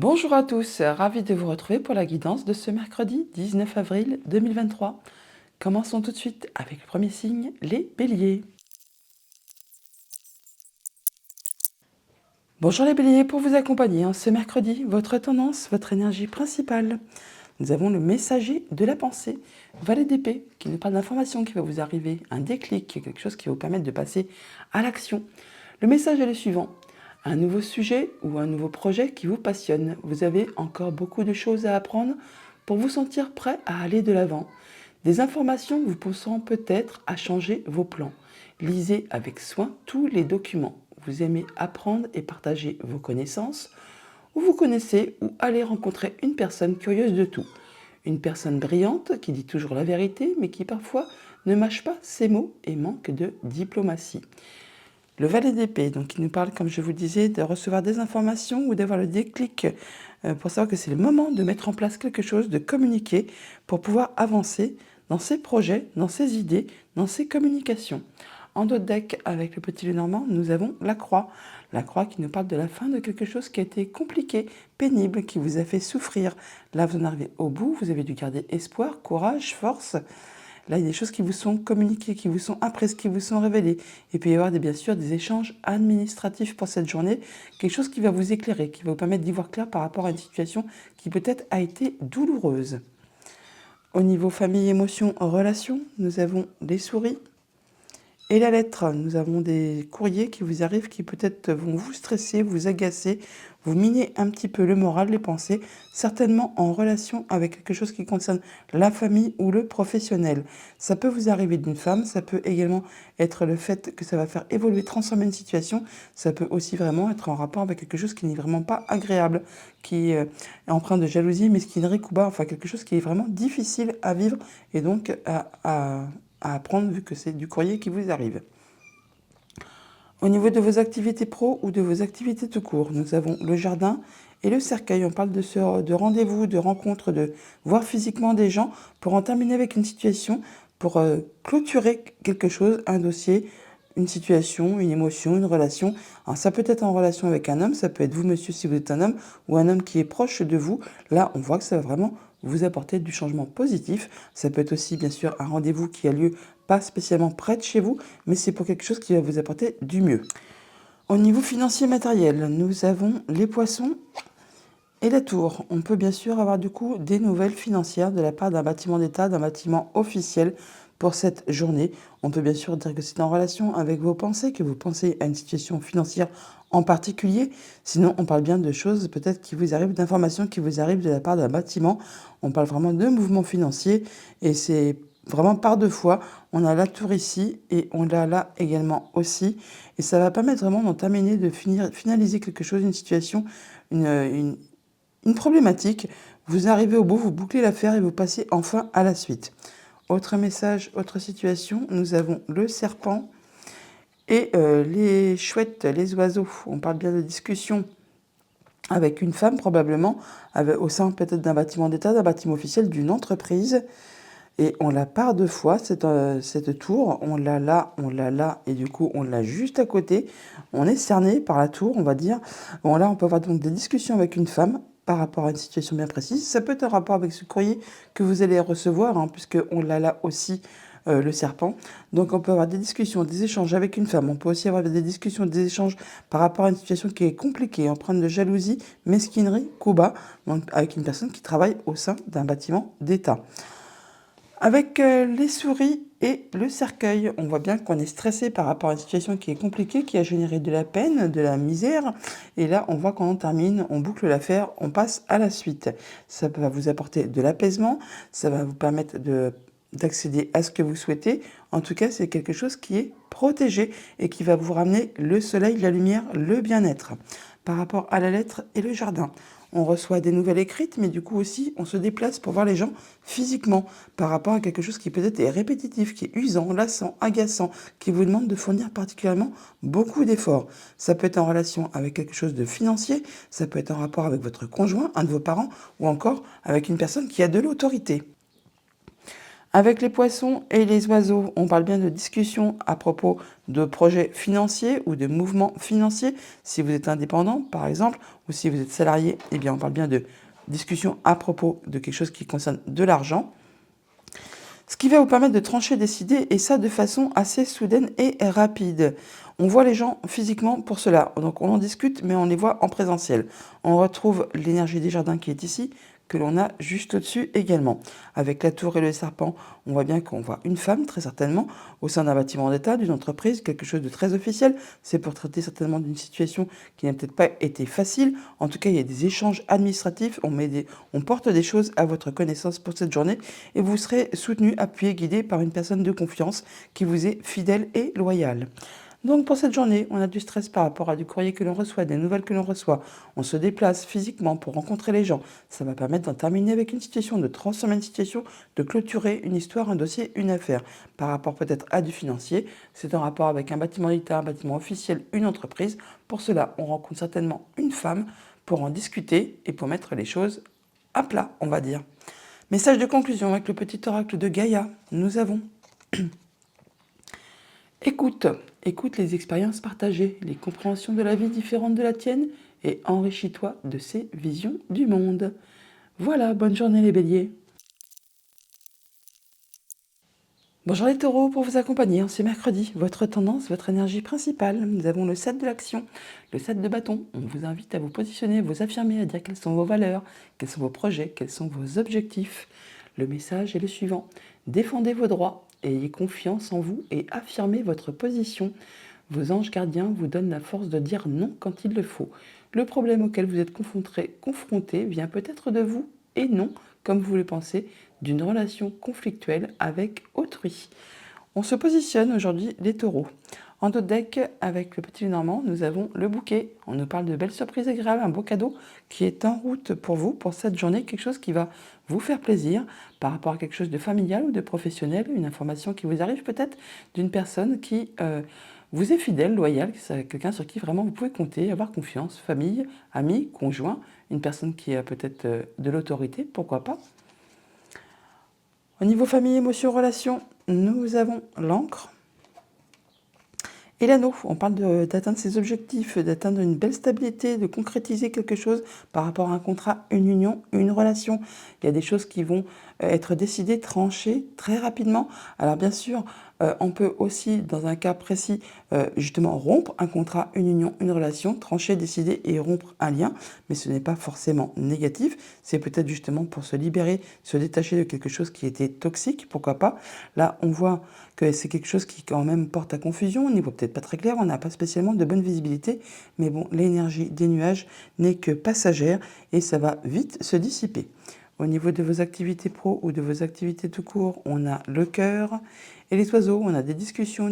Bonjour à tous, ravi de vous retrouver pour la guidance de ce mercredi 19 avril 2023. Commençons tout de suite avec le premier signe, les béliers. Bonjour les béliers, pour vous accompagner ce mercredi, votre tendance, votre énergie principale. Nous avons le messager de la pensée, valet d'épée, qui nous parle d'informations qui va vous arriver, un déclic, quelque chose qui va vous permettre de passer à l'action. Le message est le suivant. Un nouveau sujet ou un nouveau projet qui vous passionne. Vous avez encore beaucoup de choses à apprendre pour vous sentir prêt à aller de l'avant. Des informations vous poussant peut-être à changer vos plans. Lisez avec soin tous les documents. Vous aimez apprendre et partager vos connaissances, ou vous connaissez ou allez rencontrer une personne curieuse de tout. Une personne brillante qui dit toujours la vérité, mais qui parfois ne mâche pas ses mots et manque de diplomatie. Le valet d'épée, donc il nous parle, comme je vous le disais, de recevoir des informations ou d'avoir le déclic pour savoir que c'est le moment de mettre en place quelque chose, de communiquer pour pouvoir avancer dans ses projets, dans ses idées, dans ses communications. En dos de deck, avec le petit Lenormand, nous avons la croix. La croix qui nous parle de la fin de quelque chose qui a été compliqué, pénible, qui vous a fait souffrir. Là, vous en arrivez au bout, vous avez dû garder espoir, courage, force. Là, il y a des choses qui vous sont communiquées, qui vous sont apprises, qui vous sont révélées. Et puis, il va y avoir bien sûr des échanges administratifs pour cette journée. Quelque chose qui va vous éclairer, qui va vous permettre d'y voir clair par rapport à une situation qui peut-être a été douloureuse. Au niveau famille, émotions, relations, nous avons les souris. Et la lettre, nous avons des courriers qui vous arrivent qui peut-être vont vous stresser, vous agacer, vous miner un petit peu le moral, les pensées, certainement en relation avec quelque chose qui concerne la famille ou le professionnel. Ça peut vous arriver d'une femme, ça peut également être le fait que ça va faire évoluer, transformer une situation, ça peut aussi vraiment être en rapport avec quelque chose qui n'est vraiment pas agréable, qui est empreint de jalousie, mesquinerie, coup bas, enfin quelque chose qui est vraiment difficile à vivre et donc à apprendre vu que c'est du courrier qui vous arrive. Au niveau de vos activités pro ou de vos activités tout court, nous avons le jardin et le cercueil. On parle de rendez-vous, de rencontres, de voir physiquement des gens pour en terminer avec une situation, pour clôturer quelque chose, un dossier, une situation, une émotion, une relation. Alors ça peut être en relation avec un homme, ça peut être vous monsieur si vous êtes un homme, ou un homme qui est proche de vous. Là, on voit que ça va vraiment vous apporter du changement positif. Ça peut être aussi bien sûr un rendez-vous qui a lieu pas spécialement près de chez vous, mais c'est pour quelque chose qui va vous apporter du mieux. Au niveau financier matériel, nous avons les poissons et la tour. On peut bien sûr avoir du coup des nouvelles financières de la part d'un bâtiment d'État, d'un bâtiment officiel pour cette journée. On peut bien sûr dire que c'est en relation avec vos pensées, que vous pensez à une situation financière en particulier. Sinon, on parle bien de choses peut-être qui vous arrivent, d'informations qui vous arrivent de la part d'un bâtiment. On parle vraiment de mouvements financiers et c'est vraiment par deux fois. On a la tour ici et on l'a là également aussi. Et ça va permettre vraiment d'en terminer, de finaliser quelque chose, une situation, une problématique. Vous arrivez au bout, vous bouclez l'affaire et vous passez enfin à la suite. Autre message, autre situation, nous avons le serpent et les chouettes, les oiseaux. On parle bien de discussion avec une femme probablement, au sein peut-être d'un bâtiment d'État, d'un bâtiment officiel, d'une entreprise. Et on la par deux fois, cette tour. On l'a là, et du coup, on l'a juste à côté. On est cerné par la tour, on va dire. Bon, là, on peut avoir donc des discussions avec une femme par rapport à une situation bien précise. Ça peut être un rapport avec ce courrier que vous allez recevoir, hein, puisqu'on l'a là aussi, le serpent. Donc, on peut avoir des discussions, des échanges avec une femme. On peut aussi avoir des discussions, des échanges par rapport à une situation qui est compliquée, empreinte de jalousie, mesquinerie, coup bas, donc avec une personne qui travaille au sein d'un bâtiment d'État. Avec les souris et le cercueil, on voit bien qu'on est stressé par rapport à une situation qui est compliquée, qui a généré de la peine, de la misère. Et là, on voit qu'on termine, on boucle l'affaire, on passe à la suite. Ça va vous apporter de l'apaisement, ça va vous permettre d'accéder à ce que vous souhaitez. En tout cas, c'est quelque chose qui est protégé et qui va vous ramener le soleil, la lumière, le bien-être. Par rapport à la lettre et le jardin, on reçoit des nouvelles écrites, mais du coup aussi, on se déplace pour voir les gens physiquement par rapport à quelque chose qui peut-être est répétitif, qui est usant, lassant, agaçant, qui vous demande de fournir particulièrement beaucoup d'efforts. Ça peut être en relation avec quelque chose de financier, ça peut être en rapport avec votre conjoint, un de vos parents, ou encore avec une personne qui a de l'autorité. Avec les poissons et les oiseaux, on parle bien de discussions à propos de projets financiers ou de mouvements financiers. Si vous êtes indépendant, par exemple, ou si vous êtes salarié, eh bien, on parle bien de discussions à propos de quelque chose qui concerne de l'argent. Ce qui va vous permettre de trancher, décider, et ça de façon assez soudaine et rapide. On voit les gens physiquement pour cela, donc on en discute, mais on les voit en présentiel. On retrouve l'énergie des jardins qui est ici, que l'on a juste au-dessus également. Avec la tour et le serpent, on voit bien qu'on voit une femme, très certainement, au sein d'un bâtiment d'État, d'une entreprise, quelque chose de très officiel. C'est pour traiter certainement d'une situation qui n'a peut-être pas été facile. En tout cas, il y a des échanges administratifs, on porte des choses à votre connaissance pour cette journée, et vous serez soutenu, appuyé, guidé par une personne de confiance qui vous est fidèle et loyale. Donc pour cette journée, on a du stress par rapport à du courrier que l'on reçoit, des nouvelles que l'on reçoit. On se déplace physiquement pour rencontrer les gens. Ça va permettre d'en terminer avec une situation, de transformer une situation, de clôturer une histoire, un dossier, une affaire. Par rapport peut-être à du financier, c'est en rapport avec un bâtiment d'État, un bâtiment officiel, une entreprise. Pour cela, on rencontre certainement une femme pour en discuter et pour mettre les choses à plat, on va dire. Message de conclusion avec le petit oracle de Gaïa. Nous avons écoute, écoute les expériences partagées, les compréhensions de la vie différentes de la tienne et enrichis-toi de ces visions du monde. Voilà, bonne journée les béliers. Bonjour les taureaux, pour vous accompagner, c'est mercredi, votre tendance, votre énergie principale. Nous avons le 7 de l'action, le 7 de bâton. On vous invite à vous positionner, à vous affirmer, à dire quelles sont vos valeurs, quels sont vos projets, quels sont vos objectifs. Le message est le suivant, défendez vos droits, ayez confiance en vous et affirmez votre position. Vos anges gardiens vous donnent la force de dire non quand il le faut. Le problème auquel vous êtes confronté vient peut-être de vous et non, comme vous le pensez, d'une relation conflictuelle avec autrui. On se positionne aujourd'hui les taureaux. En d'autres decks, avec le petit Normand, nous avons le bouquet. On nous parle de belles surprises agréables, un beau cadeau qui est en route pour vous, pour cette journée, quelque chose qui va vous faire plaisir par rapport à quelque chose de familial ou de professionnel, une information qui vous arrive peut-être d'une personne qui vous est fidèle, loyale, c'est quelqu'un sur qui vraiment vous pouvez compter, avoir confiance, famille, amis, conjoint, une personne qui a peut-être de l'autorité, pourquoi pas. Au niveau famille, émotions, relations, nous avons l'encre et l'anneau. On parle d'atteindre ses objectifs, d'atteindre une belle stabilité, de concrétiser quelque chose par rapport à un contrat, une union, une relation. Il y a des choses qui vont être décidées, tranchées très rapidement. Alors bien sûr, on peut aussi, dans un cas précis, justement rompre un contrat, une union, une relation, trancher, décider et rompre un lien. Mais ce n'est pas forcément négatif. C'est peut-être justement pour se libérer, se détacher de quelque chose qui était toxique, pourquoi pas. Là, on voit que c'est quelque chose qui quand même porte à confusion, au niveau peut-être pas très clair, on n'a pas spécialement de bonne visibilité, mais bon, l'énergie des nuages n'est que passagère et ça va vite se dissiper. Au niveau de vos activités pro ou de vos activités tout court, on a le cœur et les oiseaux. On a des discussions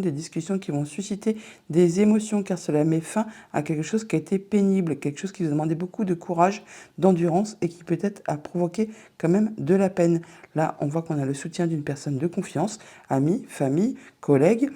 qui vont susciter des émotions car cela met fin à quelque chose qui a été pénible, quelque chose qui vous a demandé beaucoup de courage, d'endurance et qui peut-être a provoqué quand même de la peine. Là, on voit qu'on a le soutien d'une personne de confiance, amis, famille, collègues,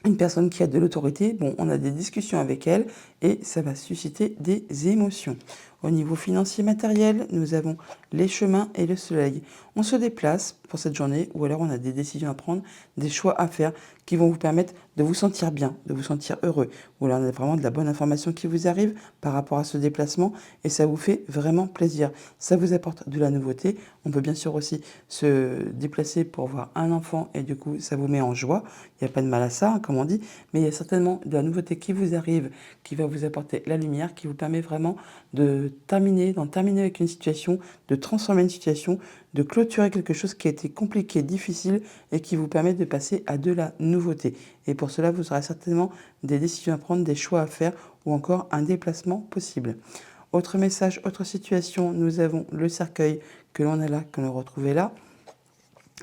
une personne qui a de l'autorité. Bon, on a des discussions avec elle et ça va susciter des émotions. Au niveau financier matériel, nous avons les chemins et le soleil. On se déplace pour cette journée ou alors on a des décisions à prendre, des choix à faire qui vont vous permettre de vous sentir bien, de vous sentir heureux. Ou alors on a vraiment de la bonne information qui vous arrive par rapport à ce déplacement et ça vous fait vraiment plaisir. Ça vous apporte de la nouveauté. On peut bien sûr aussi se déplacer pour voir un enfant et du coup ça vous met en joie. Il n'y a pas de mal à ça, hein, comme on dit, mais il y a certainement de la nouveauté qui vous arrive, qui va vous apporter la lumière, qui vous permet vraiment d'en terminer avec une situation, de transformer une situation, de clôturer quelque chose qui a été compliqué, difficile et qui vous permet de passer à de la nouveauté. Et pour cela, vous aurez certainement des décisions à prendre, des choix à faire ou encore un déplacement possible. Autre message, autre situation, nous avons le cercueil que l'on a là, que l'on retrouvait là,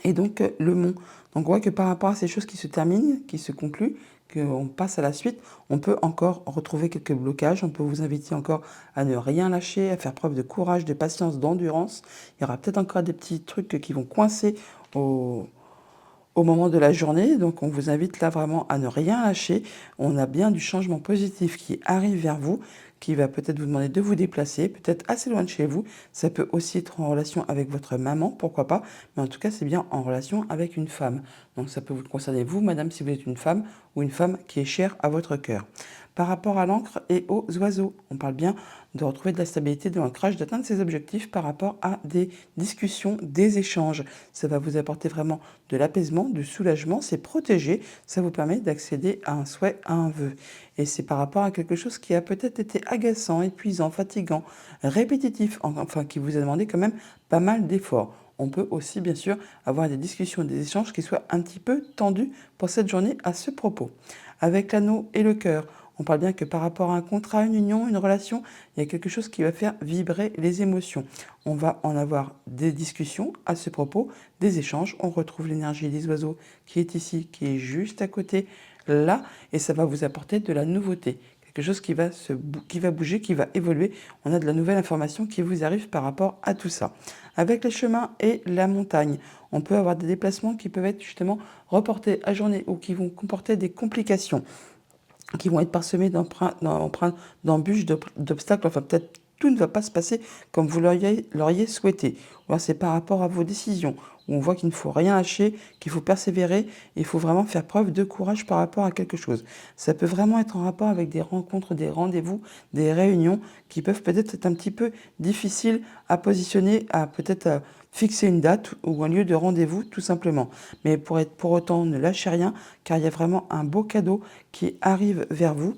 et donc le mont. Donc on voit que par rapport à ces choses qui se terminent, qui se concluent, qu'on passe à la suite, on peut encore retrouver quelques blocages. On peut vous inviter encore à ne rien lâcher, à faire preuve de courage, de patience, d'endurance. Il y aura peut-être encore des petits trucs qui vont coincer au moment de la journée. Donc on vous invite là vraiment à ne rien lâcher. On a bien du changement positif qui arrive vers vous, qui va peut-être vous demander de vous déplacer, peut-être assez loin de chez vous. Ça peut aussi être en relation avec votre maman, pourquoi pas, mais en tout cas, c'est bien en relation avec une femme. Donc ça peut vous concerner vous, madame, si vous êtes une femme ou une femme qui est chère à votre cœur. Par rapport à l'encre et aux oiseaux, on parle bien de retrouver de la stabilité, de l'ancrage, d'atteindre ses objectifs par rapport à des discussions, des échanges. Ça va vous apporter vraiment de l'apaisement, du soulagement, c'est protégé, ça vous permet d'accéder à un souhait, à un vœu. Et c'est par rapport à quelque chose qui a peut-être été agaçant, épuisant, fatigant, répétitif, enfin qui vous a demandé quand même pas mal d'efforts. On peut aussi bien sûr avoir des discussions, des échanges qui soient un petit peu tendus pour cette journée à ce propos. Avec l'anneau et le cœur, on parle bien que par rapport à un contrat, une union, une relation, il y a quelque chose qui va faire vibrer les émotions. On va en avoir des discussions à ce propos, des échanges. On retrouve l'énergie des oiseaux qui est ici, qui est juste à côté, là, et ça va vous apporter de la nouveauté. Quelque chose qui va bouger, qui va évoluer. On a de la nouvelle information qui vous arrive par rapport à tout ça. Avec les chemins et la montagne, on peut avoir des déplacements qui peuvent être justement reportés à journée ou qui vont comporter des complications, qui vont être parsemés d'embûches, d'obstacles, enfin peut-être tout ne va pas se passer comme vous l'auriez souhaité. Ou alors c'est par rapport à vos décisions, où on voit qu'il ne faut rien lâcher, qu'il faut persévérer, il faut vraiment faire preuve de courage par rapport à quelque chose. Ça peut vraiment être en rapport avec des rencontres, des rendez-vous, des réunions qui peuvent peut-être être un petit peu difficiles à positionner, à peut-être fixer une date ou un lieu de rendez-vous tout simplement. Mais pour autant, ne lâchez rien, car il y a vraiment un beau cadeau qui arrive vers vous,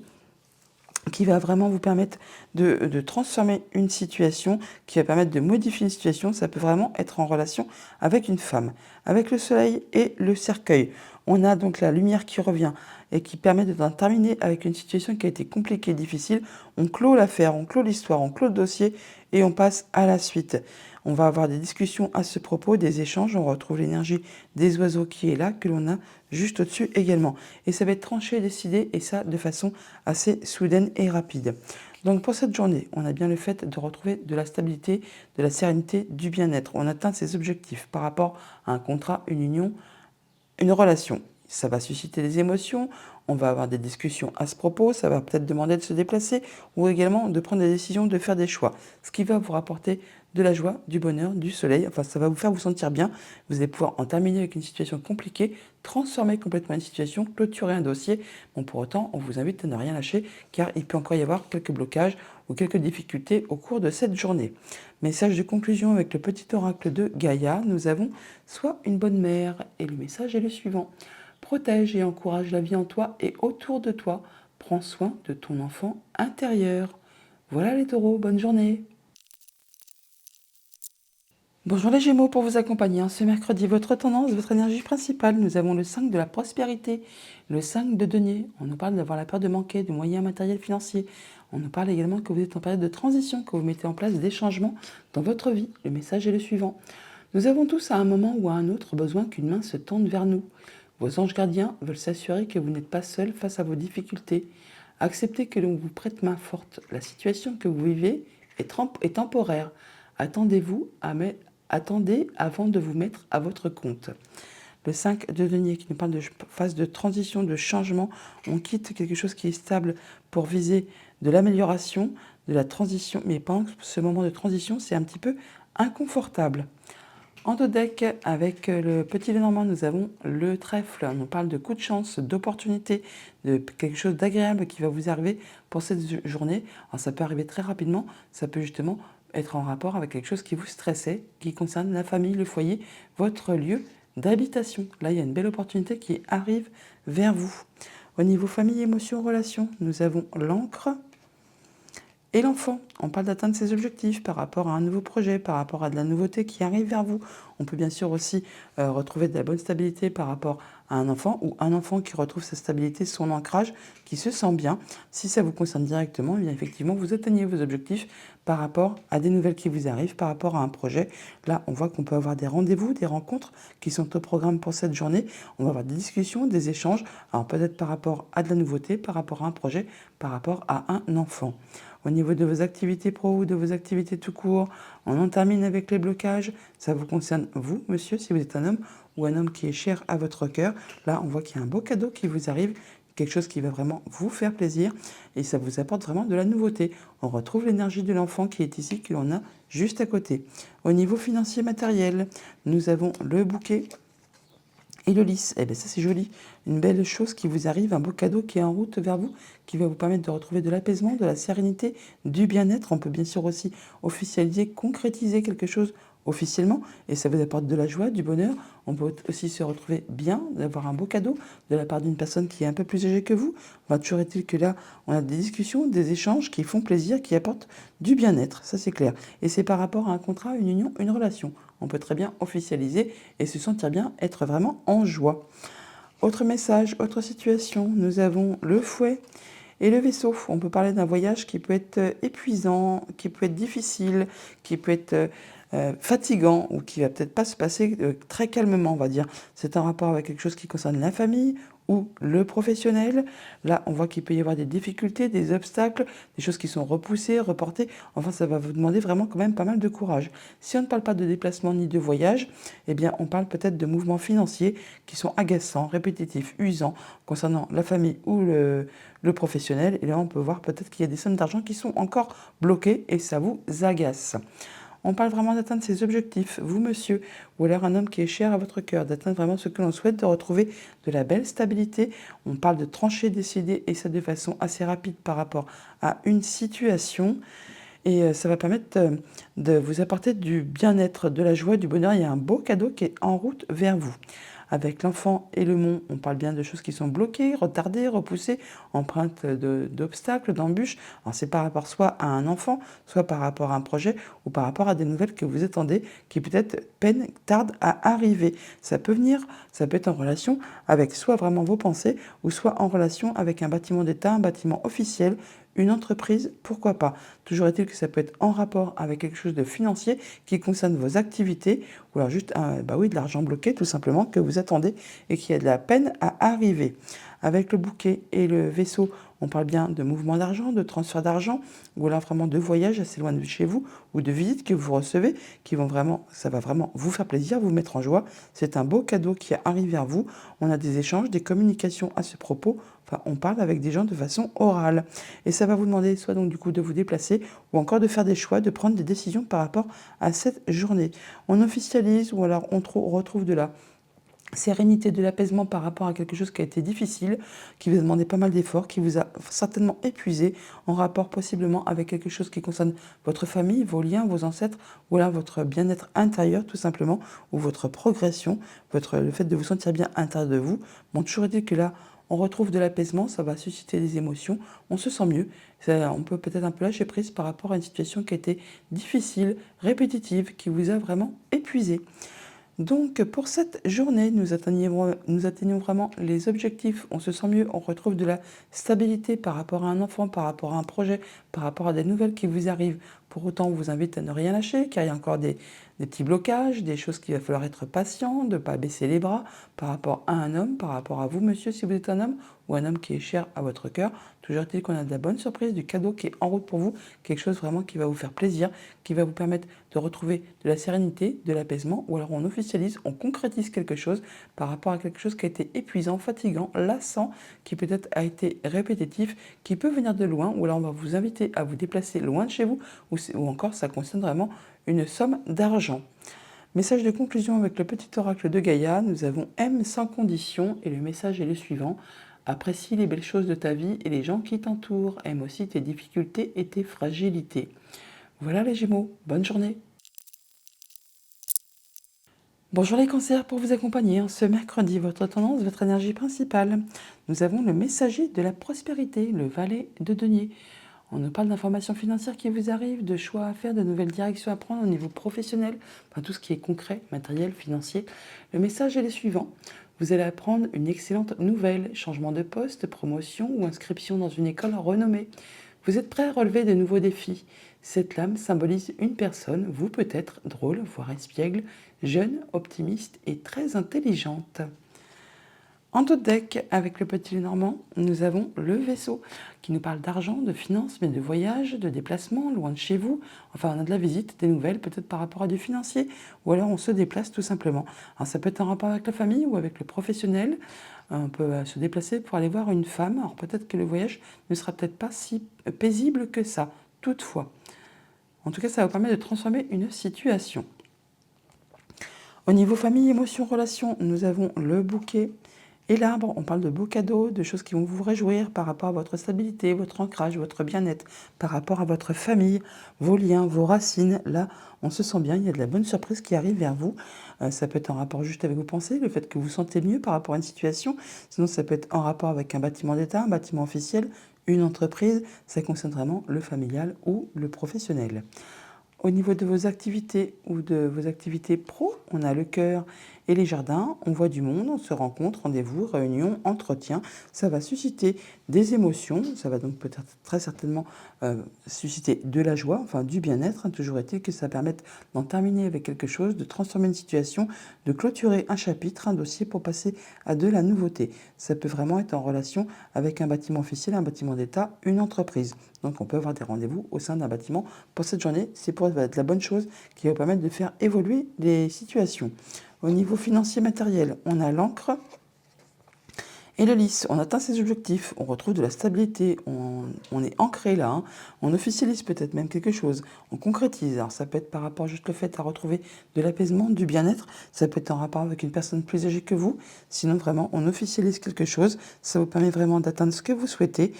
qui va vraiment vous permettre de transformer une situation, qui va permettre de modifier une situation. Ça peut vraiment être en relation avec une femme. Avec le soleil et le cercueil, on a donc la lumière qui revient et qui permet d'en terminer avec une situation qui a été compliquée, difficile. On clôt l'affaire, on clôt l'histoire, on clôt le dossier et on passe à la suite. On va avoir des discussions à ce propos, des échanges. On retrouve l'énergie des oiseaux qui est là, que l'on a juste au-dessus également. Et ça va être tranché, décidé, et ça de façon assez soudaine et rapide. Donc pour cette journée, on a bien le fait de retrouver de la stabilité, de la sérénité, du bien-être. On atteint ses objectifs par rapport à un contrat, une union, une relation. Ça va susciter des émotions, on va avoir des discussions à ce propos, ça va peut-être demander de se déplacer ou également de prendre des décisions, de faire des choix. Ce qui va vous rapporter de la joie, du bonheur, du soleil, enfin ça va vous faire vous sentir bien. Vous allez pouvoir en terminer avec une situation compliquée, transformer complètement une situation, clôturer un dossier. Bon, pour autant, on vous invite à ne rien lâcher car il peut encore y avoir quelques blocages ou quelques difficultés au cours de cette journée. Message de conclusion avec le petit oracle de Gaïa, nous avons sois une bonne mère et le message est le suivant. Protège et encourage la vie en toi et autour de toi. Prends soin de ton enfant intérieur. Voilà les taureaux, bonne journée. Bonjour les Gémeaux, pour vous accompagner ce mercredi, votre tendance, votre énergie principale, nous avons le 5 de la prospérité, le 5 de denier. On nous parle d'avoir la peur de manquer de moyens matériels financiers. On nous parle également que vous êtes en période de transition, que vous mettez en place des changements dans votre vie. Le message est le suivant. Nous avons tous à un moment ou à un autre besoin qu'une main se tende vers nous. Vos anges gardiens veulent s'assurer que vous n'êtes pas seul face à vos difficultés. Acceptez que l'on vous prête main forte. La situation que vous vivez est temporaire. Attendez avant de vous mettre à votre compte. Le 5 de denier qui nous parle de phase de transition, de changement. On quitte quelque chose qui est stable pour viser de l'amélioration, de la transition. Mais pendant ce moment de transition, c'est un petit peu inconfortable. En dos deck, avec le petit Lenormand, nous avons le trèfle. On parle de coup de chance, d'opportunité, de quelque chose d'agréable qui va vous arriver pour cette journée. Alors ça peut arriver très rapidement, ça peut justement être en rapport avec quelque chose qui vous stressait, qui concerne la famille, le foyer, votre lieu d'habitation. Là, il y a une belle opportunité qui arrive vers vous. Au niveau famille, émotions, relations, nous avons l'encre. Et l'enfant, on parle d'atteindre ses objectifs par rapport à un nouveau projet, par rapport à de la nouveauté qui arrive vers vous. On peut bien sûr aussi retrouver de la bonne stabilité par rapport à un enfant ou un enfant qui retrouve sa stabilité, son ancrage, qui se sent bien. Si ça vous concerne directement, eh bien effectivement, vous atteignez vos objectifs par rapport à des nouvelles qui vous arrivent, par rapport à un projet. Là, on voit qu'on peut avoir des rendez-vous, des rencontres qui sont au programme pour cette journée. On va avoir des discussions, des échanges, alors peut-être par rapport à de la nouveauté, par rapport à un projet, par rapport à un enfant. Au niveau de vos activités pro ou de vos activités tout court, on en termine avec les blocages. Ça vous concerne, vous, monsieur, si vous êtes un homme ou un homme qui est cher à votre cœur. Là, on voit qu'il y a un beau cadeau qui vous arrive, quelque chose qui va vraiment vous faire plaisir et ça vous apporte vraiment de la nouveauté. On retrouve l'énergie de l'enfant qui est ici, que l'on a juste à côté. Au niveau financier matériel, nous avons le bouquet et le lys. Eh bien ça c'est joli, une belle chose qui vous arrive, un beau cadeau qui est en route vers vous, qui va vous permettre de retrouver de l'apaisement, de la sérénité, du bien-être. On peut bien sûr aussi officialiser, concrétiser quelque chose officiellement et ça vous apporte de la joie, du bonheur. On peut aussi se retrouver bien, d'avoir un beau cadeau de la part d'une personne qui est un peu plus âgée que vous. Enfin, toujours est-il que là, on a des discussions, des échanges qui font plaisir, qui apportent du bien-être, ça c'est clair. Et c'est par rapport à un contrat, une union, une relation. On peut très bien officialiser et se sentir bien, être vraiment en joie. Autre message, autre situation, nous avons le fouet et le vaisseau. On peut parler d'un voyage qui peut être épuisant, qui peut être difficile, qui peut être fatigant ou qui va peut-être pas se passer très calmement, on va dire. C'est un rapport avec quelque chose qui concerne la famille ou le professionnel. Là, on voit qu'il peut y avoir des difficultés, des obstacles, des choses qui sont repoussées, reportées. Enfin, ça va vous demander vraiment quand même pas mal de courage. Si on ne parle pas de déplacement ni de voyage, eh bien, on parle peut-être de mouvements financiers qui sont agaçants, répétitifs, usants, concernant la famille ou le professionnel. Et là, on peut voir peut-être qu'il y a des sommes d'argent qui sont encore bloquées et ça vous agace. On parle vraiment d'atteindre ses objectifs, vous monsieur, ou alors un homme qui est cher à votre cœur, d'atteindre vraiment ce que l'on souhaite, de retrouver de la belle stabilité. On parle de trancher, décider, et ça de façon assez rapide par rapport à une situation. Et ça va permettre de vous apporter du bien-être, de la joie, du bonheur. Il y a un beau cadeau qui est en route vers vous. Avec l'enfant et le mont, on parle bien de choses qui sont bloquées, retardées, repoussées, empreintes d'obstacles, d'embûches. Alors c'est par rapport soit à un enfant, soit par rapport à un projet ou par rapport à des nouvelles que vous attendez qui peut-être peinent, tardent à arriver. Ça peut venir, ça peut être en relation avec soit vraiment vos pensées ou soit en relation avec un bâtiment d'État, un bâtiment officiel, une entreprise, pourquoi pas. Toujours est-il que ça peut être en rapport avec quelque chose de financier qui concerne vos activités ou alors juste de l'argent bloqué tout simplement que vous attendez et qui a de la peine à arriver. Avec le bouquet et le vaisseau, on parle bien de mouvement d'argent, de transfert d'argent ou alors vraiment de voyage assez loin de chez vous ou de visites que vous recevez qui vont vraiment, ça va vraiment vous faire plaisir, vous mettre en joie. C'est un beau cadeau qui arrive vers vous. On a des échanges, des communications à ce propos. Enfin, on parle avec des gens de façon orale. Et ça va vous demander soit donc du coup de vous déplacer ou encore de faire des choix, de prendre des décisions par rapport à cette journée. On officialise ou alors on retrouve de la sérénité, de l'apaisement par rapport à quelque chose qui a été difficile, qui vous a demandé pas mal d'efforts, qui vous a certainement épuisé, en rapport possiblement avec quelque chose qui concerne votre famille, vos liens, vos ancêtres, ou là votre bien-être intérieur tout simplement, ou votre progression, le fait de vous sentir bien à l'intérieur de vous. Bon, toujours est-il que là, on retrouve de l'apaisement, ça va susciter des émotions, on se sent mieux, on peut peut-être un peu lâcher prise par rapport à une situation qui a été difficile, répétitive, qui vous a vraiment épuisé. Donc pour cette journée, nous atteignons vraiment les objectifs, on se sent mieux, on retrouve de la stabilité par rapport à un enfant, par rapport à un projet, par rapport à des nouvelles qui vous arrivent. Pour autant, on vous invite à ne rien lâcher, car il y a encore des petits blocages, des choses qu'il va falloir être patient, de ne pas baisser les bras par rapport à un homme, par rapport à vous, monsieur, si vous êtes un homme, ou un homme qui est cher à votre cœur. Toujours est-il qu'on a de la bonne surprise, du cadeau qui est en route pour vous, quelque chose vraiment qui va vous faire plaisir, qui va vous permettre de retrouver de la sérénité, de l'apaisement, ou alors on officialise, on concrétise quelque chose par rapport à quelque chose qui a été épuisant, fatigant, lassant, qui peut-être a été répétitif, qui peut venir de loin, ou alors on va vous inviter à vous déplacer loin de chez vous, ou encore ça concerne vraiment une somme d'argent. Message de conclusion avec le petit oracle de Gaïa, nous avons aime sans condition et le message est le suivant. Apprécie les belles choses de ta vie et les gens qui t'entourent. Aime aussi tes difficultés et tes fragilités. Voilà les Gémeaux, bonne journée. Bonjour les cancers, pour vous accompagner ce mercredi, votre tendance, votre énergie principale. Nous avons le messager de la prospérité, le valet de denier. On nous parle d'informations financières qui vous arrivent, de choix à faire, de nouvelles directions à prendre au niveau professionnel, enfin tout ce qui est concret, matériel, financier. Le message est le suivant. Vous allez apprendre une excellente nouvelle, changement de poste, promotion ou inscription dans une école renommée. Vous êtes prêt à relever de nouveaux défis. Cette lame symbolise une personne, vous peut-être, drôle, voire espiègle, jeune, optimiste et très intelligente. En tout deck, avec le petit Normand, nous avons le vaisseau qui nous parle d'argent, de finances, mais de voyage, de déplacement, loin de chez vous. Enfin, on a de la visite, des nouvelles, peut-être par rapport à du financier, ou alors on se déplace tout simplement. Alors ça peut être en rapport avec la famille ou avec le professionnel. On peut se déplacer pour aller voir une femme. Alors peut-être que le voyage ne sera peut-être pas si paisible que ça, toutefois. En tout cas, ça va vous permettre de transformer une situation. Au niveau famille, émotions, relations, nous avons le bouquet et l'arbre. On parle de beaux cadeaux, de choses qui vont vous réjouir par rapport à votre stabilité, votre ancrage, votre bien-être, par rapport à votre famille, vos liens, vos racines. Là, on se sent bien, il y a de la bonne surprise qui arrive vers vous. Ça peut être en rapport juste avec vos pensées, le fait que vous vous sentez mieux par rapport à une situation. Sinon, ça peut être en rapport avec un bâtiment d'État, un bâtiment officiel, une entreprise. Ça concerne vraiment le familial ou le professionnel. Au niveau de vos activités ou de vos activités pro, on a le cœur et les jardins, on voit du monde, on se rencontre, rendez-vous, réunions, entretiens. Ça va susciter des émotions, ça va donc peut-être très certainement susciter de la joie, enfin du bien-être. Toujours est-il que ça permette d'en terminer avec quelque chose, de transformer une situation, de clôturer un chapitre, un dossier pour passer à de la nouveauté. Ça peut vraiment être en relation avec un bâtiment officiel, un bâtiment d'État, une entreprise. Donc on peut avoir des rendez-vous au sein d'un bâtiment pour cette journée. C'est pour être la bonne chose qui va permettre de faire évoluer les situations. Au niveau financier matériel, on a l'encre et le lys. On atteint ses objectifs, on retrouve de la stabilité, on est ancré là, hein. On officialise peut-être même quelque chose, on concrétise. Alors ça peut être par rapport juste le fait à retrouver de l'apaisement, du bien-être, ça peut être en rapport avec une personne plus âgée que vous, sinon vraiment on officialise quelque chose, ça vous permet vraiment d'atteindre ce que vous souhaitez.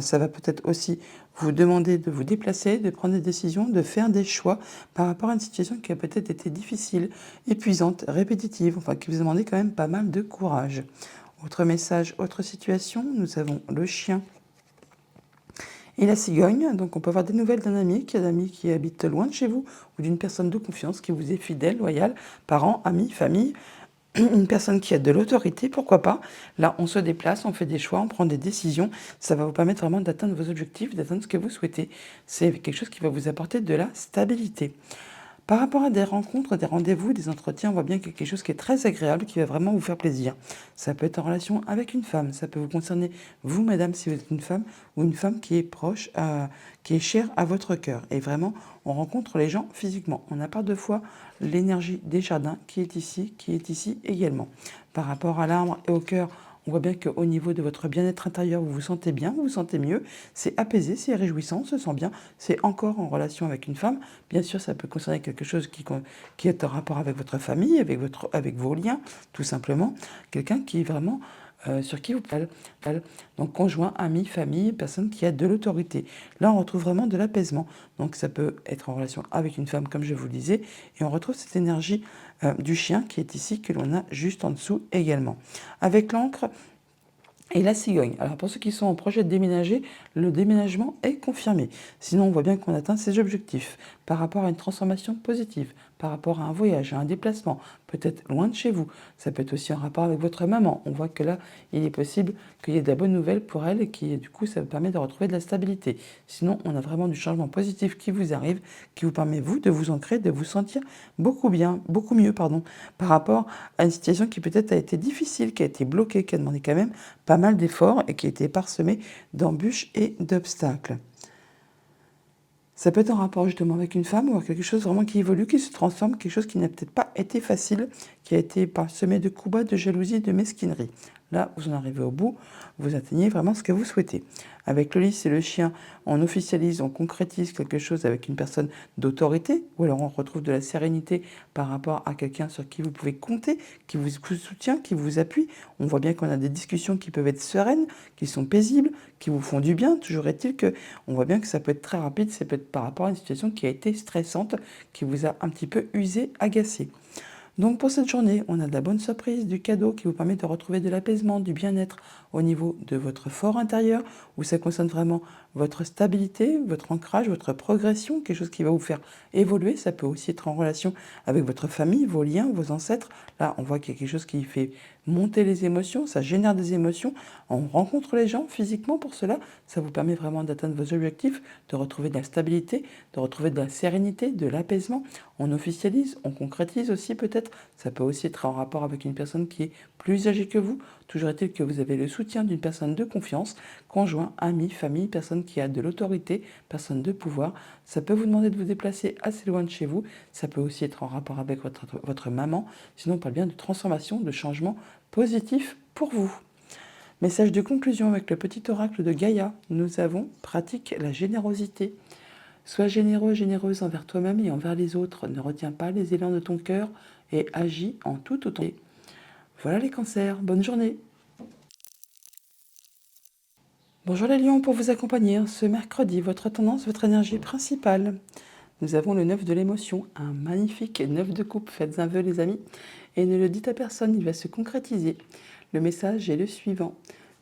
Ça va peut-être aussi vous demander de vous déplacer, de prendre des décisions, de faire des choix par rapport à une situation qui a peut-être été difficile, épuisante, répétitive, enfin qui vous a demandé quand même pas mal de courage. Autre message, autre situation, nous avons le chien et la cigogne. Donc on peut avoir des nouvelles d'un ami qui habite loin de chez vous ou d'une personne de confiance qui vous est fidèle, loyale, parents, amis, famille. Une personne qui a de l'autorité, pourquoi pas. Là, on se déplace, on fait des choix, on prend des décisions. Ça va vous permettre vraiment d'atteindre vos objectifs, d'atteindre ce que vous souhaitez. C'est quelque chose qui va vous apporter de la stabilité. Par rapport à des rencontres, des rendez-vous, des entretiens, on voit bien qu'il y a quelque chose qui est très agréable, qui va vraiment vous faire plaisir. Ça peut être en relation avec une femme, ça peut vous concerner, vous, madame, si vous êtes une femme, ou une femme qui est proche, qui est chère à votre cœur. Et vraiment, on rencontre les gens physiquement. On n'a pas deux fois l'énergie des jardins qui est ici également. Par rapport à l'arbre et au cœur, on voit bien qu'au niveau de votre bien-être intérieur, vous vous sentez bien, vous vous sentez mieux, c'est apaisé, c'est réjouissant, on se sent bien, c'est encore en relation avec une femme. Bien sûr, ça peut concerner quelque chose qui est en rapport avec votre famille, avec vos liens, tout simplement. Quelqu'un qui est vraiment sur qui vous parlez. Donc conjoint, ami, famille, personne qui a de l'autorité. Là, on retrouve vraiment de l'apaisement. Donc ça peut être en relation avec une femme, comme je vous le disais, et on retrouve cette énergie du chien qui est ici, que l'on a juste en dessous également. Avec l'encre et la cigogne. Alors pour ceux qui sont en projet de déménager, le déménagement est confirmé. Sinon, on voit bien qu'on atteint ses objectifs par rapport à une transformation positive, par rapport à un voyage, à un déplacement, peut-être loin de chez vous. Ça peut être aussi en rapport avec votre maman. On voit que là, il est possible qu'il y ait de la bonne nouvelle pour elle et qui, du coup, ça vous permet de retrouver de la stabilité. Sinon, on a vraiment du changement positif qui vous arrive, qui vous permet, vous, de vous ancrer, de vous sentir beaucoup mieux, par rapport à une situation qui peut-être a été difficile, qui a été bloquée, qui a demandé quand même pas mal d'efforts et qui a été parsemée d'embûches et d'obstacles. Ça peut être en rapport justement avec une femme ou avec quelque chose vraiment qui évolue, qui se transforme, quelque chose qui n'a peut-être pas été facile, qui a été parsemé de coups bas, de jalousie, de mesquinerie. Là, vous en arrivez au bout, vous atteignez vraiment ce que vous souhaitez. Avec le lys et le chien, on officialise, on concrétise quelque chose avec une personne d'autorité, ou alors on retrouve de la sérénité par rapport à quelqu'un sur qui vous pouvez compter, qui vous soutient, qui vous appuie. On voit bien qu'on a des discussions qui peuvent être sereines, qui sont paisibles, qui vous font du bien. Toujours est-il que on voit bien que ça peut être très rapide, ça peut être par rapport à une situation qui a été stressante, qui vous a un petit peu usé, agacé. Donc pour cette journée, on a de la bonne surprise, du cadeau qui vous permet de retrouver de l'apaisement, du bien-être au niveau de votre fort intérieur, où ça concerne vraiment votre stabilité, votre ancrage, votre progression, quelque chose qui va vous faire évoluer. Ça peut aussi être en relation avec votre famille, vos liens, vos ancêtres. Là, on voit qu'il y a quelque chose qui fait monter les émotions, ça génère des émotions. On rencontre les gens physiquement pour cela. Ça vous permet vraiment d'atteindre vos objectifs, de retrouver de la stabilité, de retrouver de la sérénité, de l'apaisement. On officialise, on concrétise aussi peut-être. Ça peut aussi être en rapport avec une personne qui est plus âgée que vous. Toujours est-il que vous avez le soutien d'une personne de confiance, conjoint, ami, famille, personne qui a de l'autorité, personne de pouvoir. Ça peut vous demander de vous déplacer assez loin de chez vous. Ça peut aussi être en rapport avec votre maman. Sinon, on parle bien de transformation, de changement positif pour vous. Message de conclusion avec le petit oracle de Gaïa. Nous avons pratique la générosité. Sois généreux, généreuse envers toi-même et envers les autres. Ne retiens pas les élans de ton cœur et agis en toute autorité. Voilà les cancers, bonne journée. Bonjour les lions, pour vous accompagner ce mercredi, votre tendance, votre énergie principale. Nous avons le 9 de l'émotion, un magnifique 9 de coupe. Faites un vœu les amis et ne le dites à personne, il va se concrétiser. Le message est le suivant.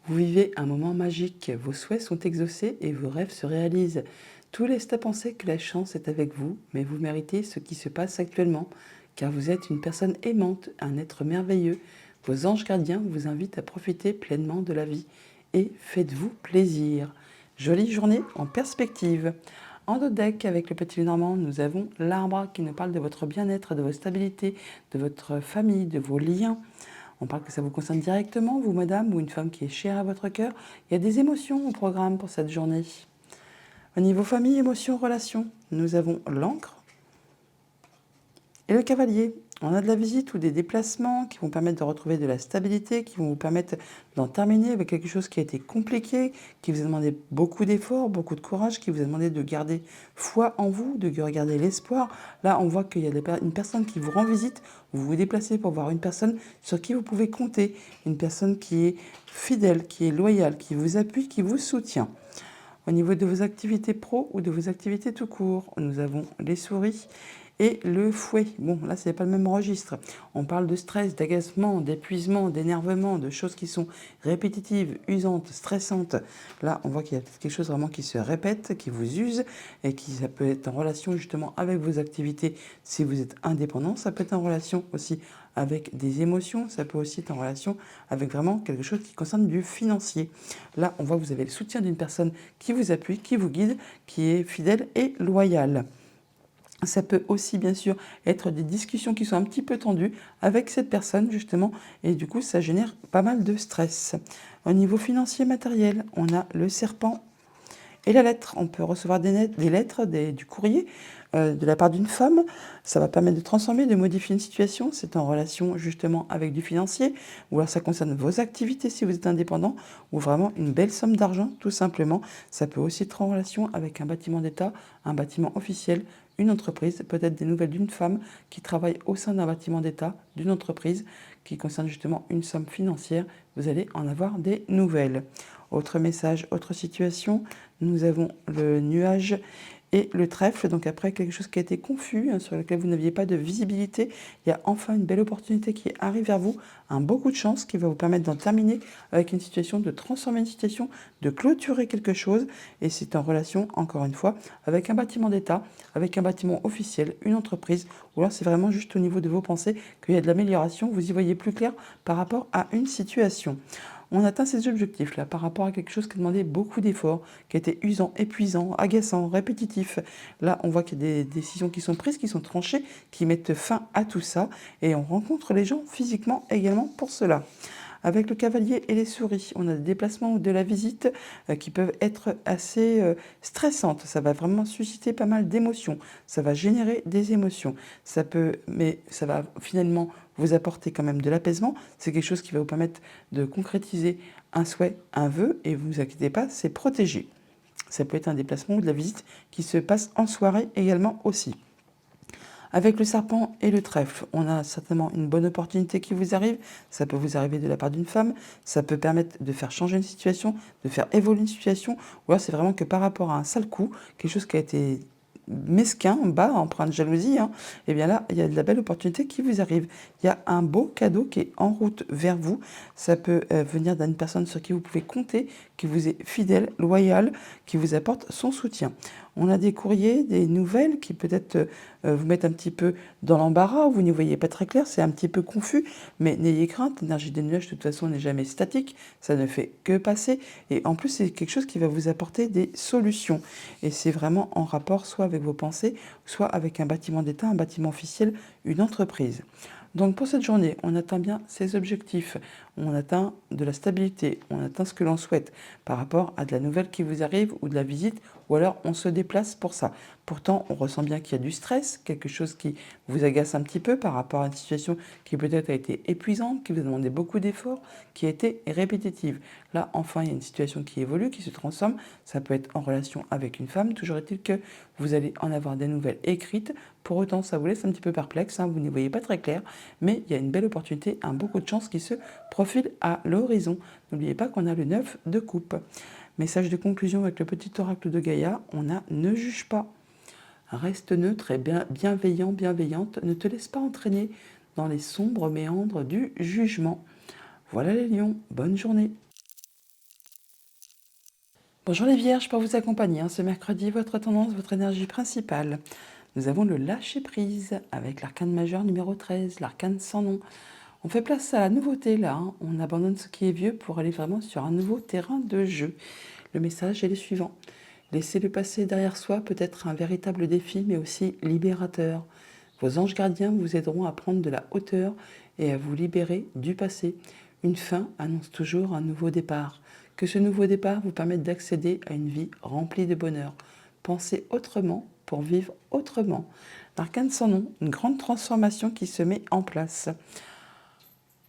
Vous vivez un moment magique, vos souhaits sont exaucés et vos rêves se réalisent. Tout laisse à penser que la chance est avec vous, mais vous méritez ce qui se passe actuellement, car vous êtes une personne aimante, un être merveilleux. Vos anges gardiens vous invitent à profiter pleinement de la vie et faites-vous plaisir. Jolie journée en perspective. En dos deck, avec le petit Normand, nous avons l'arbre qui nous parle de votre bien-être, de votre stabilité, de votre famille, de vos liens. On parle que ça vous concerne directement, vous madame, ou une femme qui est chère à votre cœur. Il y a des émotions au programme pour cette journée. Au niveau famille, émotions, relations, nous avons l'encre et le cavalier. On a de la visite ou des déplacements qui vont permettre de retrouver de la stabilité, qui vont vous permettre d'en terminer avec quelque chose qui a été compliqué, qui vous a demandé beaucoup d'efforts, beaucoup de courage, qui vous a demandé de garder foi en vous, de garder l'espoir. Là, on voit qu'il y a une personne qui vous rend visite, vous vous déplacez pour voir une personne sur qui vous pouvez compter, une personne qui est fidèle, qui est loyale, qui vous appuie, qui vous soutient. Au niveau de vos activités pro ou de vos activités tout court, nous avons les souris et le fouet. Bon, là, ce n'est pas le même registre. On parle de stress, d'agacement, d'épuisement, d'énervement, de choses qui sont répétitives, usantes, stressantes. Là, on voit qu'il y a quelque chose vraiment qui se répète, qui vous use et qui ça peut être en relation justement avec vos activités si vous êtes indépendant. Ça peut être en relation aussi avec des émotions. Ça peut aussi être en relation avec vraiment quelque chose qui concerne du financier. Là, on voit que vous avez le soutien d'une personne qui vous appuie, qui vous guide, qui est fidèle et loyale. Ça peut aussi, bien sûr, être des discussions qui sont un petit peu tendues avec cette personne, justement, et du coup, ça génère pas mal de stress. Au niveau financier matériel, on a le serpent et la lettre. On peut recevoir des lettres, du courrier de la part d'une femme. Ça va permettre de transformer, de modifier une situation. C'est en relation justement avec du financier, ou alors ça concerne vos activités si vous êtes indépendant, ou vraiment une belle somme d'argent, tout simplement. Ça peut aussi être en relation avec un bâtiment d'État, un bâtiment officiel, une entreprise, peut-être des nouvelles d'une femme qui travaille au sein d'un bâtiment d'État, d'une entreprise qui concerne justement une somme financière. Vous allez en avoir des nouvelles. Autre message, autre situation, nous avons le nuage et le trèfle. Donc après quelque chose qui a été confus, sur lequel vous n'aviez pas de visibilité, il y a enfin une belle opportunité qui arrive vers vous, un beau coup de chance qui va vous permettre d'en terminer avec une situation, de transformer une situation, de clôturer quelque chose. Et c'est en relation, encore une fois, avec un bâtiment d'État, avec un bâtiment officiel, une entreprise, ou alors c'est vraiment juste au niveau de vos pensées qu'il y a de l'amélioration, vous y voyez plus clair par rapport à une situation. On atteint ces objectifs là par rapport à quelque chose qui demandait beaucoup d'efforts, qui était usant, épuisant, agaçant, répétitif. Là, on voit qu'il y a des décisions qui sont prises, qui sont tranchées, qui mettent fin à tout ça. Et on rencontre les gens physiquement également pour cela. Avec le cavalier et les souris, on a des déplacements ou de la visite qui peuvent être assez stressantes. Ça va vraiment susciter pas mal d'émotions. Ça va générer des émotions. Mais ça va finalement vous apporter quand même de l'apaisement. C'est quelque chose qui va vous permettre de concrétiser un souhait, un vœu, et vous inquiétez pas, c'est protégé. Ça peut être un déplacement ou de la visite qui se passe en soirée également aussi. Avec le serpent et le trèfle, on a certainement une bonne opportunité qui vous arrive. Ça peut vous arriver de la part d'une femme. Ça peut permettre de faire changer une situation, de faire évoluer une situation. Ou alors c'est vraiment que par rapport à un sale coup, quelque chose qui a été mesquin, bas, empreint de jalousie, et bien là, il y a de la belle opportunité qui vous arrive. Il y a un beau cadeau qui est en route vers vous. Ça peut venir d'une personne sur qui vous pouvez compter, qui vous est fidèle, loyale, qui vous apporte son soutien. On a des courriers, des nouvelles qui peut-être vous mettent un petit peu dans l'embarras, vous n'y voyez pas très clair, c'est un petit peu confus, mais n'ayez crainte, l'énergie des nuages de toute façon n'est jamais statique, ça ne fait que passer, et en plus c'est quelque chose qui va vous apporter des solutions, et c'est vraiment en rapport soit avec vos pensées, soit avec un bâtiment d'État, un bâtiment officiel, une entreprise. Donc pour cette journée, on atteint bien ces objectifs. on atteint de la stabilité, on atteint ce que l'on souhaite par rapport à de la nouvelle qui vous arrive ou de la visite, ou alors on se déplace pour ça. Pourtant, on ressent bien qu'il y a du stress, quelque chose qui vous agace un petit peu par rapport à une situation qui peut-être a été épuisante, qui vous a demandé beaucoup d'efforts, qui a été répétitive. Là, enfin, il y a une situation qui évolue, qui se transforme. Ça peut être en relation avec une femme. Toujours est-il que vous allez en avoir des nouvelles écrites. Pour autant, ça vous laisse un petit peu perplexe, hein, vous n'y voyez pas très clair, mais il y a une belle opportunité, un beau coup de chance qui se profile à l'horizon. N'oubliez pas qu'on a le 9 de coupe. Message de conclusion avec le petit oracle de Gaïa, on a ne juge pas. Reste neutre et bienveillant, bienveillante, ne te laisse pas entraîner dans les sombres méandres du jugement. Voilà les lions, bonne journée. Bonjour les vierges, pour vous accompagner ce mercredi, votre tendance, votre énergie principale. Nous avons le lâcher prise avec l'arcane majeur numéro 13, l'arcane sans nom. On fait place à la nouveauté là, on abandonne ce qui est vieux pour aller vraiment sur un nouveau terrain de jeu. Le message est le suivant. Laisser le passé derrière soi peut être un véritable défi, mais aussi libérateur. Vos anges gardiens vous aideront à prendre de la hauteur et à vous libérer du passé. Une fin annonce toujours un nouveau départ. Que ce nouveau départ vous permette d'accéder à une vie remplie de bonheur. Pensez autrement pour vivre autrement. L'arcane sans nom, une grande transformation qui se met en place.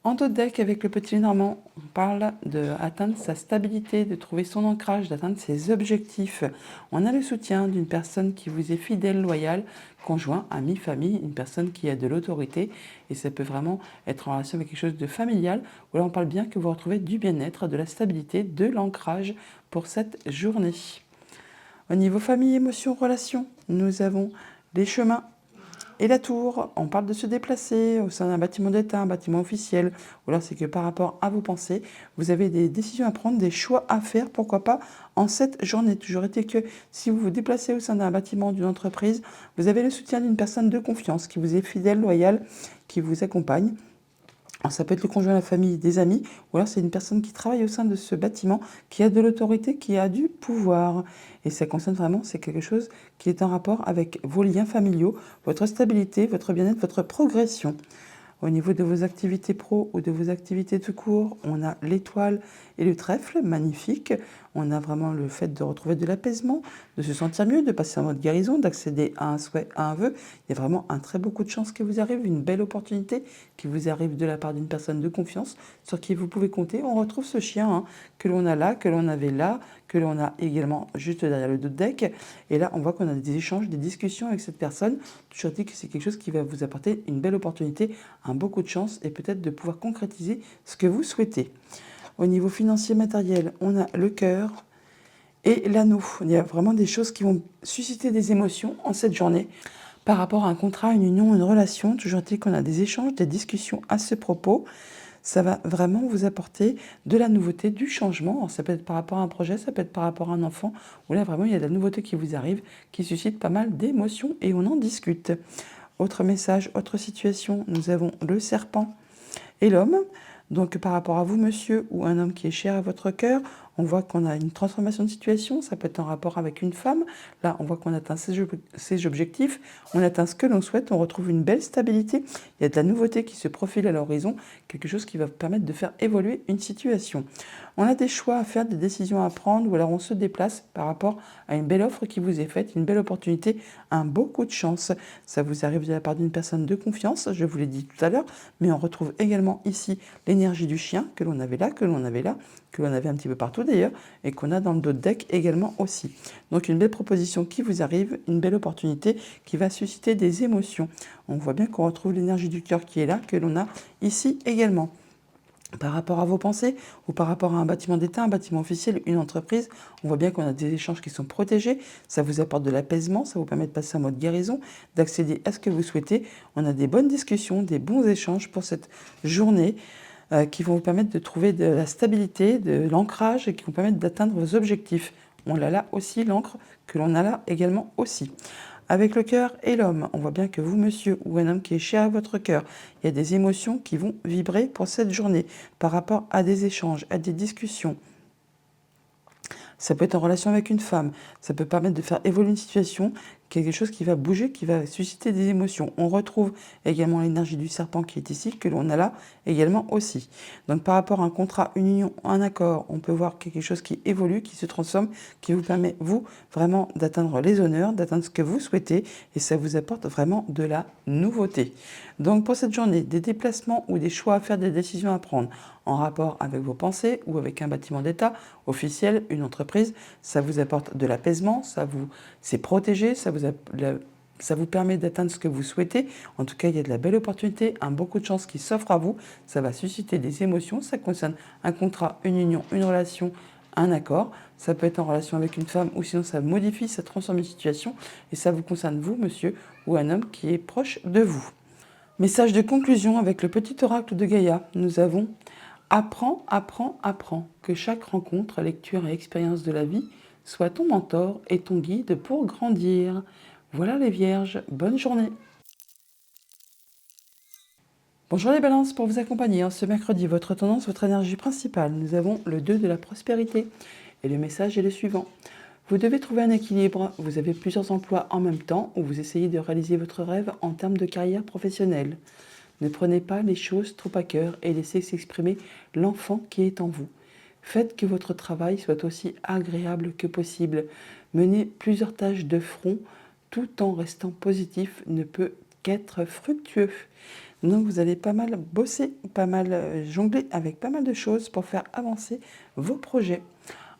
En dos de deck, avec le petit Normand, on parle d'atteindre sa stabilité, de trouver son ancrage, d'atteindre ses objectifs. On a le soutien d'une personne qui vous est fidèle, loyale, conjoint, ami, famille, une personne qui a de l'autorité. Et ça peut vraiment être en relation avec quelque chose de familial. Ou là, on parle bien que vous retrouvez du bien-être, de la stabilité, de l'ancrage pour cette journée. Au niveau famille, émotions, relations, nous avons les chemins et la tour. On parle de se déplacer au sein d'un bâtiment d'État, un bâtiment officiel. Ou alors c'est que par rapport à vos pensées, vous avez des décisions à prendre, des choix à faire, pourquoi pas en cette journée. Toujours été que si vous vous déplacez au sein d'un bâtiment, d'une entreprise, vous avez le soutien d'une personne de confiance qui vous est fidèle, loyale, qui vous accompagne. Alors, ça peut être le conjoint, la famille, des amis, ou alors c'est une personne qui travaille au sein de ce bâtiment, qui a de l'autorité, qui a du pouvoir. Et ça concerne vraiment, c'est quelque chose qui est en rapport avec vos liens familiaux, votre stabilité, votre bien-être, votre progression. Au niveau de vos activités pro ou de vos activités tout court, on a l'étoile et le trèfle, magnifique. On a vraiment le fait de retrouver de l'apaisement, de se sentir mieux, de passer en mode guérison, d'accéder à un souhait, à un vœu. Il y a vraiment un très beau coup de chance qui vous arrive, une belle opportunité qui vous arrive de la part d'une personne de confiance sur qui vous pouvez compter. On retrouve ce chien que l'on a là, que l'on avait là, que l'on a également juste derrière le dos de deck. Et là, on voit qu'on a des échanges, des discussions avec cette personne. Je dis que c'est quelque chose qui va vous apporter une belle opportunité, un beau coup de chance et peut-être de pouvoir concrétiser ce que vous souhaitez. Au niveau financier matériel, on a le cœur et l'anneau. Il y a vraiment des choses qui vont susciter des émotions en cette journée par rapport à un contrat, une union, une relation. Toujours est-il qu'on a des échanges, des discussions à ce propos. Ça va vraiment vous apporter de la nouveauté, du changement. Alors, ça peut être par rapport à un projet, ça peut être par rapport à un enfant, où là vraiment il y a de la nouveauté qui vous arrive, qui suscite pas mal d'émotions et on en discute. Autre message, autre situation, nous avons le serpent et l'homme. Donc par rapport à vous, monsieur, ou un homme qui est cher à votre cœur, on voit qu'on a une transformation de situation, ça peut être en rapport avec une femme. Là, on voit qu'on atteint ses objectifs, on atteint ce que l'on souhaite, on retrouve une belle stabilité. Il y a de la nouveauté qui se profile à l'horizon, quelque chose qui va vous permettre de faire évoluer une situation. On a des choix à faire, des décisions à prendre, ou alors on se déplace par rapport à une belle offre qui vous est faite, une belle opportunité, un beau coup de chance. Ça vous arrive de la part d'une personne de confiance, je vous l'ai dit tout à l'heure, mais on retrouve également ici l'énergie du chien que l'on avait là, que l'on avait là, que l'on avait un petit peu partout d'ailleurs, et qu'on a dans le dos de deck également aussi. Donc une belle proposition qui vous arrive, une belle opportunité qui va susciter des émotions. On voit bien qu'on retrouve l'énergie du cœur qui est là, que l'on a ici également. Par rapport à vos pensées ou par rapport à un bâtiment d'État, un bâtiment officiel, une entreprise, on voit bien qu'on a des échanges qui sont protégés, ça vous apporte de l'apaisement, ça vous permet de passer en mode guérison, d'accéder à ce que vous souhaitez. On a des bonnes discussions, des bons échanges pour cette journée qui vont vous permettre de trouver de la stabilité, de l'ancrage et qui vont permettre d'atteindre vos objectifs. On l'a là aussi, l'encre que l'on a là également aussi. Avec le cœur et l'homme, on voit bien que vous, monsieur, ou un homme qui est cher à votre cœur, il y a des émotions qui vont vibrer pour cette journée par rapport à des échanges, à des discussions. Ça peut être en relation avec une femme, ça peut permettre de faire évoluer une situation quelque chose qui va bouger, qui va susciter des émotions. On retrouve également l'énergie du serpent qui est ici, que l'on a là également aussi. Donc par rapport à un contrat, une union, un accord, on peut voir quelque chose qui évolue, qui se transforme, qui vous permet, vous, vraiment d'atteindre les honneurs, d'atteindre ce que vous souhaitez, et ça vous apporte vraiment de la nouveauté. Donc pour cette journée, des déplacements ou des choix à faire, des décisions à prendre en rapport avec vos pensées ou avec un bâtiment d'État officiel, une entreprise, ça vous apporte de l'apaisement, c'est protégé, ça vous permet d'atteindre ce que vous souhaitez. En tout cas, il y a de la belle opportunité, beaucoup de chance qui s'offre à vous. Ça va susciter des émotions. Ça concerne un contrat, une union, une relation, un accord. Ça peut être en relation avec une femme ou sinon ça modifie, ça transforme une situation. Et ça vous concerne vous, monsieur, ou un homme qui est proche de vous. Message de conclusion avec le petit oracle de Gaïa. Nous avons « Apprends, apprends, apprends, que chaque rencontre, lecture et expérience de la vie soit ton mentor et ton guide pour grandir. » Voilà les vierges, bonne journée. Bonjour les balances, pour vous accompagner ce mercredi, votre tendance, votre énergie principale. Nous avons le 2 de la prospérité et le message est le suivant. Vous devez trouver un équilibre, vous avez plusieurs emplois en même temps ou vous essayez de réaliser votre rêve en termes de carrière professionnelle. Ne prenez pas les choses trop à cœur et laissez s'exprimer l'enfant qui est en vous. Faites que votre travail soit aussi agréable que possible. Menez plusieurs tâches de front tout en restant positif ne peut qu'être fructueux. Donc vous allez pas mal bosser, pas mal jongler avec pas mal de choses pour faire avancer vos projets.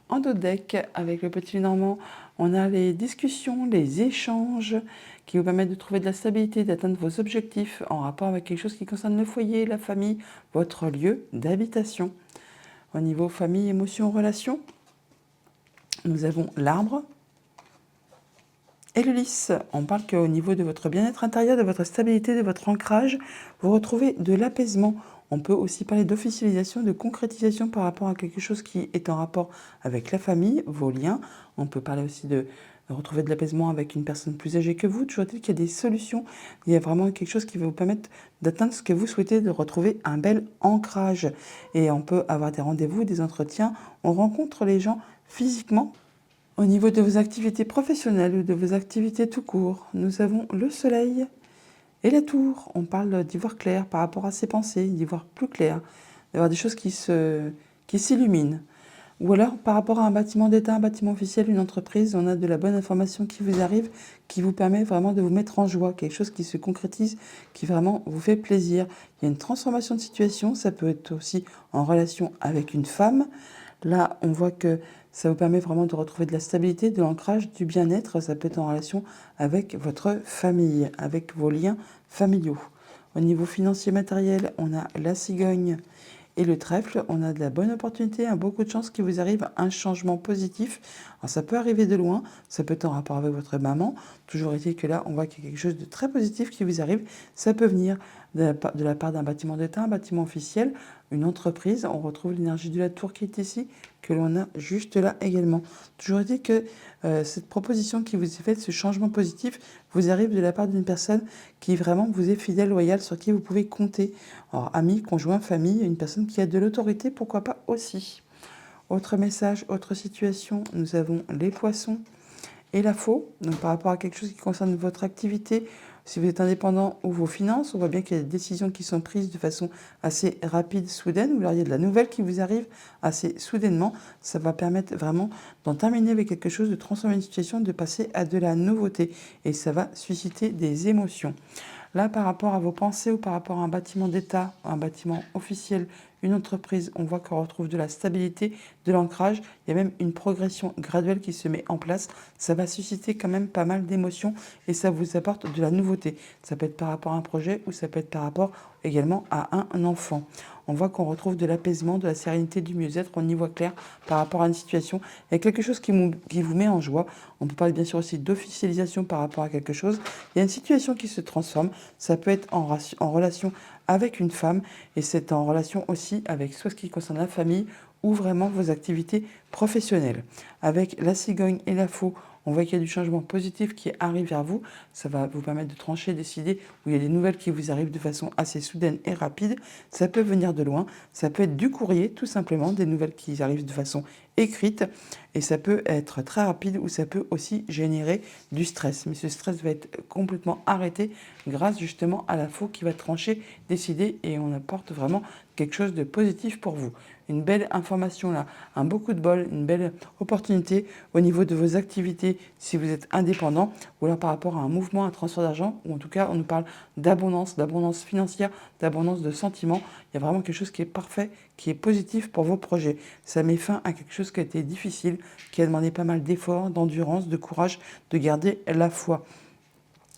En dos de deck, avec le petit Normand, on a les discussions, les échanges qui vous permettent de trouver de la stabilité, d'atteindre vos objectifs en rapport avec quelque chose qui concerne le foyer, la famille, votre lieu d'habitation. Au niveau famille, émotions, relations, nous avons l'arbre et le lys. On parle qu'au niveau de votre bien-être intérieur, de votre stabilité, de votre ancrage, vous retrouvez de l'apaisement. On peut aussi parler d'officialisation, de concrétisation par rapport à quelque chose qui est en rapport avec la famille, vos liens. On peut parler aussi de retrouver de l'apaisement avec une personne plus âgée que vous. Toujours dit qu'il y a des solutions. Il y a vraiment quelque chose qui va vous permettre d'atteindre ce que vous souhaitez, de retrouver un bel ancrage. Et on peut avoir des rendez-vous, des entretiens. On rencontre les gens physiquement. Au niveau de vos activités professionnelles ou de vos activités tout court, nous avons le soleil et la tour. On parle d'y voir clair par rapport à ses pensées, d'y voir plus clair, d'avoir des choses qui s'illuminent. Ou alors, par rapport à un bâtiment d'État, un bâtiment officiel, une entreprise, on a de la bonne information qui vous arrive, qui vous permet vraiment de vous mettre en joie, quelque chose qui se concrétise, qui vraiment vous fait plaisir. Il y a une transformation de situation, ça peut être aussi en relation avec une femme. Là, on voit que ça vous permet vraiment de retrouver de la stabilité, de l'ancrage, du bien-être. Ça peut être en relation avec votre famille, avec vos liens familiaux. Au niveau financier matériel, on a la cigogne et le trèfle. On a de la bonne opportunité, beaucoup de chance qu'il vous arrive un changement positif. Alors ça peut arriver de loin, ça peut être en rapport avec votre maman. Toujours est-il que là, on voit qu'il y a quelque chose de très positif qui vous arrive. Ça peut venir de la part d'un bâtiment d'État, un bâtiment officiel, une entreprise. On retrouve l'énergie de la tour qui est ici, que l'on a juste là également. Toujours est-il que cette proposition qui vous est faite, ce changement positif, vous arrive de la part d'une personne qui vraiment vous est fidèle, loyale, sur qui vous pouvez compter. Alors, amis, conjoints, famille, une personne qui a de l'autorité, pourquoi pas aussi. Autre message, autre situation, nous avons les poissons et la faux. Donc par rapport à quelque chose qui concerne votre activité, si vous êtes indépendant ou vos finances, on voit bien qu'il y a des décisions qui sont prises de façon assez rapide, soudaine, ou alors il y a de la nouvelle qui vous arrive assez soudainement. Ça va permettre vraiment d'en terminer avec quelque chose, de transformer une situation, de passer à de la nouveauté. Et ça va susciter des émotions. Là, par rapport à vos pensées ou par rapport à un bâtiment d'État, un bâtiment officiel, une entreprise, on voit qu'on retrouve de la stabilité, de l'ancrage. Il y a même une progression graduelle qui se met en place. Ça va susciter quand même pas mal d'émotions et ça vous apporte de la nouveauté. Ça peut être par rapport à un projet ou ça peut être par rapport également à un enfant. On voit qu'on retrouve de l'apaisement, de la sérénité, du mieux-être, on y voit clair par rapport à une situation. Il y a quelque chose qui vous met en joie. On peut parler bien sûr aussi d'officialisation par rapport à quelque chose. Il y a une situation qui se transforme. Ça peut être en relation avec une femme et c'est en relation aussi avec soit ce qui concerne la famille ou vraiment vos activités professionnelles. Avec la cigogne et la faux, on voit qu'il y a du changement positif qui arrive vers vous. Ça va vous permettre de trancher, décider, où il y a des nouvelles qui vous arrivent de façon assez soudaine et rapide. Ça peut venir de loin, ça peut être du courrier, tout simplement, des nouvelles qui arrivent de façon écrite. Et ça peut être très rapide ou ça peut aussi générer du stress. Mais ce stress va être complètement arrêté grâce justement à la faux qui va trancher, décider et on apporte vraiment quelque chose de positif pour vous. Une belle information là, un beau coup de bol, une belle opportunité au niveau de vos activités si vous êtes indépendant ou alors par rapport à un mouvement, un transfert d'argent ou en tout cas on nous parle d'abondance, d'abondance financière, d'abondance de sentiments. Il y a vraiment quelque chose qui est parfait, qui est positif pour vos projets. Ça met fin à quelque chose qui a été difficile, qui a demandé pas mal d'efforts, d'endurance, de courage, de garder la foi.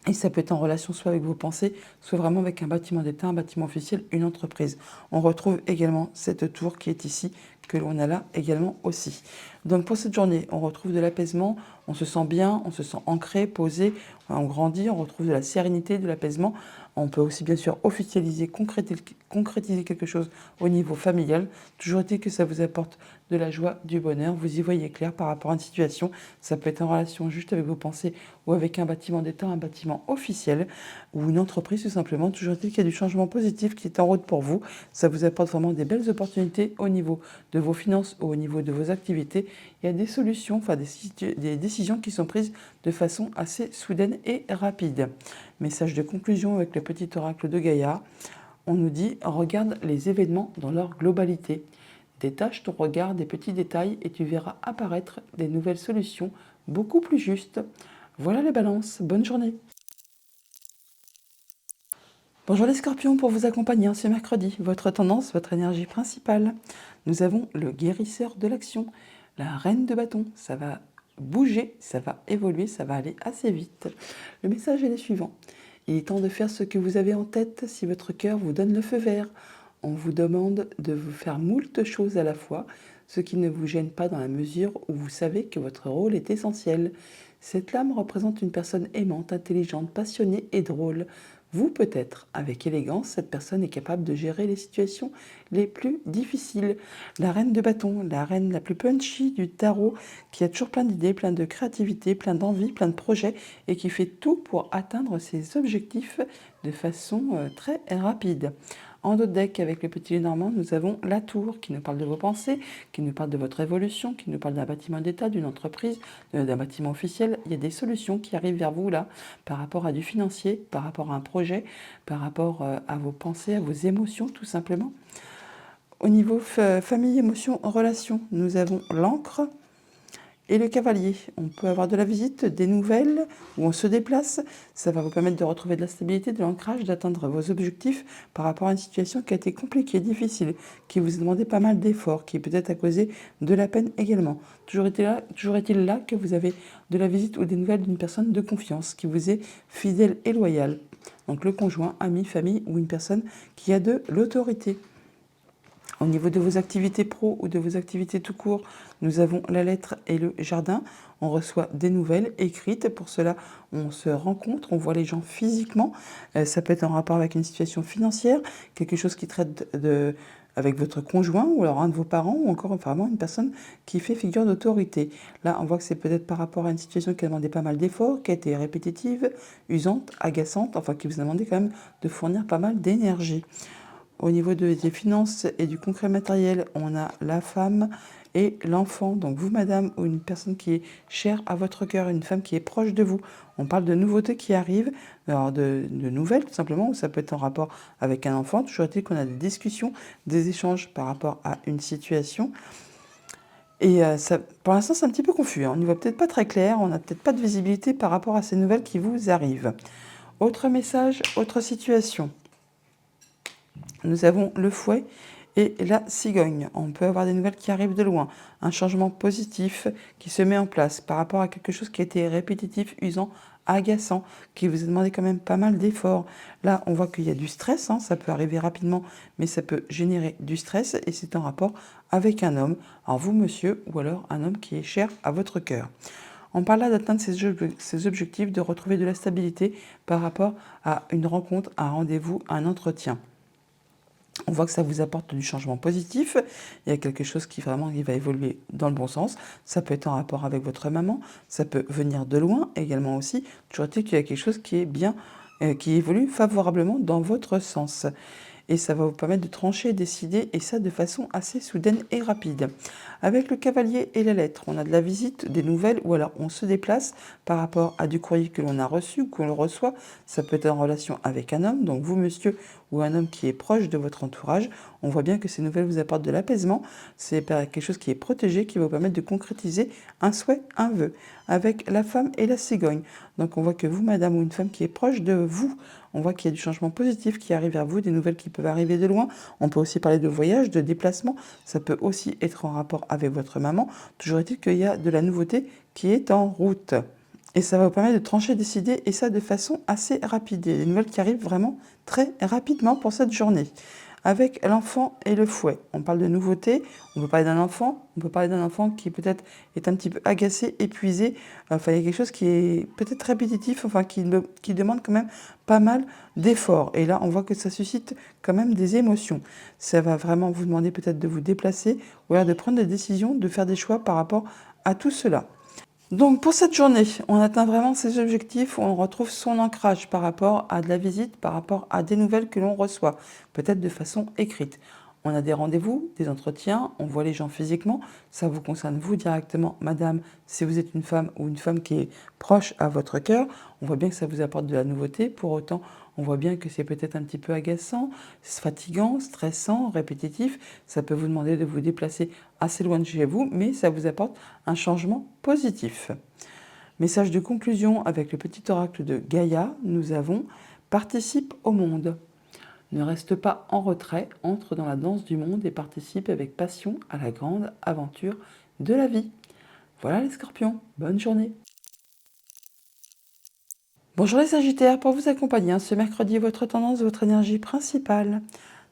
Et ça peut être en relation soit avec vos pensées, soit vraiment avec un bâtiment d'État, un bâtiment officiel, une entreprise. On retrouve également cette tour qui est ici, que l'on a là également aussi. Donc pour cette journée, on retrouve de l'apaisement, on se sent bien, on se sent ancré, posé, on grandit, on retrouve de la sérénité, de l'apaisement. On peut aussi bien sûr officialiser, concrétiser quelque chose au niveau familial. Toujours est-il que ça vous apporte de la joie, du bonheur. Vous y voyez clair par rapport à une situation. Ça peut être en relation juste avec vos pensées ou avec un bâtiment d'État, un bâtiment officiel ou une entreprise tout simplement. Toujours est-il qu'il y a du changement positif qui est en route pour vous. Ça vous apporte vraiment des belles opportunités au niveau de vos finances ou au niveau de vos activités. Il y a des solutions, enfin des décisions qui sont prises de façon assez soudaine et rapide. Message de conclusion avec le petit oracle de Gaïa. On nous dit, regarde les événements dans leur globalité. Détache ton regard des petits détails et tu verras apparaître des nouvelles solutions beaucoup plus justes. Voilà les balances, bonne journée. Bonjour les scorpions, pour vous accompagner ce mercredi, votre tendance, votre énergie principale. Nous avons le guérisseur de l'action, la reine de bâton. Ça va bouger, ça va évoluer, ça va aller assez vite. Le message est le suivant. Il est temps de faire ce que vous avez en tête si votre cœur vous donne le feu vert. On vous demande de vous faire moult choses à la fois, ce qui ne vous gêne pas dans la mesure où vous savez que votre rôle est essentiel. Cette lame représente une personne aimante, intelligente, passionnée et drôle. Vous peut-être, avec élégance, cette personne est capable de gérer les situations les plus difficiles. La reine de bâton, la reine la plus punchy du tarot, qui a toujours plein d'idées, plein de créativité, plein d'envie, plein de projets, et qui fait tout pour atteindre ses objectifs de façon très rapide. En d'autres decks, avec le petit Lénormand, nous avons la tour qui nous parle de vos pensées, qui nous parle de votre évolution, qui nous parle d'un bâtiment d'État, d'une entreprise, d'un bâtiment officiel. Il y a des solutions qui arrivent vers vous là, par rapport à du financier, par rapport à un projet, par rapport à vos pensées, à vos émotions tout simplement. Au niveau famille, émotions, relations, nous avons l'encre et le cavalier. On peut avoir de la visite, des nouvelles, où on se déplace. Ça va vous permettre de retrouver de la stabilité, de l'ancrage, d'atteindre vos objectifs par rapport à une situation qui a été compliquée, difficile, qui vous a demandé pas mal d'efforts, qui peut-être a causé de la peine également. Toujours est-il là que vous avez de la visite ou des nouvelles d'une personne de confiance, qui vous est fidèle et loyale. Donc le conjoint, ami, famille ou une personne qui a de l'autorité. Au niveau de vos activités pro ou de vos activités tout court, nous avons la lettre et le jardin. On reçoit des nouvelles écrites. Pour cela, on se rencontre, on voit les gens physiquement. Ça peut être en rapport avec une situation financière, quelque chose qui traite avec votre conjoint ou alors un de vos parents ou encore vraiment une personne qui fait figure d'autorité. Là, on voit que c'est peut-être par rapport à une situation qui a demandé pas mal d'efforts, qui a été répétitive, usante, agaçante, enfin qui vous a demandé quand même de fournir pas mal d'énergie. Au niveau des finances et du concret matériel, on a la femme et l'enfant. Donc vous, madame, ou une personne qui est chère à votre cœur, une femme qui est proche de vous. On parle de nouveautés qui arrivent, alors de nouvelles tout simplement, ou ça peut être en rapport avec un enfant. Toujours est-il qu'on a des discussions, des échanges par rapport à une situation. Et ça, pour l'instant, c'est un petit peu confus. On n'y voit peut-être pas très clair, on n'a peut-être pas de visibilité par rapport à ces nouvelles qui vous arrivent. Autre message, autre situation. Nous avons le fouet et la cigogne. On peut avoir des nouvelles qui arrivent de loin, un changement positif qui se met en place par rapport à quelque chose qui a été répétitif, usant, agaçant, qui vous a demandé quand même pas mal d'efforts. Là, on voit qu'il y a du stress, ça peut arriver rapidement, mais ça peut générer du stress et c'est en rapport avec un homme. Alors vous, monsieur, ou alors un homme qui est cher à votre cœur. On parle là d'atteindre ses objectifs, de retrouver de la stabilité par rapport à une rencontre, un rendez-vous, un entretien. On voit que ça vous apporte du changement positif. Il y a quelque chose qui vraiment va évoluer dans le bon sens. Ça peut être en rapport avec votre maman. Ça peut venir de loin également aussi. Toujours est-il qu'il y a quelque chose qui est bien, qui évolue favorablement dans votre sens. Et ça va vous permettre de trancher et décider, et ça de façon assez soudaine et rapide. Avec le cavalier et la lettre, on a de la visite, des nouvelles, ou alors on se déplace par rapport à du courrier que l'on a reçu ou que l'on reçoit. Ça peut être en relation avec un homme, donc vous monsieur, ou un homme qui est proche de votre entourage. On voit bien que ces nouvelles vous apportent de l'apaisement. C'est quelque chose qui est protégé, qui va vous permettre de concrétiser un souhait, un vœu. Avec la femme et la cigogne. Donc on voit que vous, madame, ou une femme qui est proche de vous, on voit qu'il y a du changement positif qui arrive vers vous, des nouvelles qui peuvent arriver de loin. On peut aussi parler de voyage, de déplacement. Ça peut aussi être en rapport avec votre maman. Toujours est-il qu'il y a de la nouveauté qui est en route. Et ça va vous permettre de trancher, décider, et ça de façon assez rapide. Il y a des nouvelles qui arrivent vraiment très rapidement pour cette journée. Avec l'enfant et le fouet, on parle de nouveautés, on peut parler d'un enfant, qui peut-être est un petit peu agacé, épuisé, enfin il y a quelque chose qui est peut-être répétitif, enfin qui demande quand même pas mal d'efforts. Et là on voit que ça suscite quand même des émotions. Ça va vraiment vous demander peut-être de vous déplacer, ou alors de prendre des décisions, de faire des choix par rapport à tout cela. Donc pour cette journée, on atteint vraiment ses objectifs, on retrouve son ancrage par rapport à de la visite, par rapport à des nouvelles que l'on reçoit, peut-être de façon écrite. On a des rendez-vous, des entretiens, on voit les gens physiquement, ça vous concerne vous directement, madame, si vous êtes une femme ou une femme qui est proche à votre cœur, on voit bien que ça vous apporte de la nouveauté, pour autant on voit bien que c'est peut-être un petit peu agaçant, fatigant, stressant, répétitif, ça peut vous demander de vous déplacer assez loin de chez vous, mais ça vous apporte un changement positif. Message de conclusion avec le petit oracle de Gaïa, nous avons « Participe au monde ». Ne reste pas en retrait, entre dans la danse du monde et participe avec passion à la grande aventure de la vie. Voilà les scorpions, bonne journée. Bonjour les sagittaires, pour vous accompagner ce mercredi, votre tendance, votre énergie principale.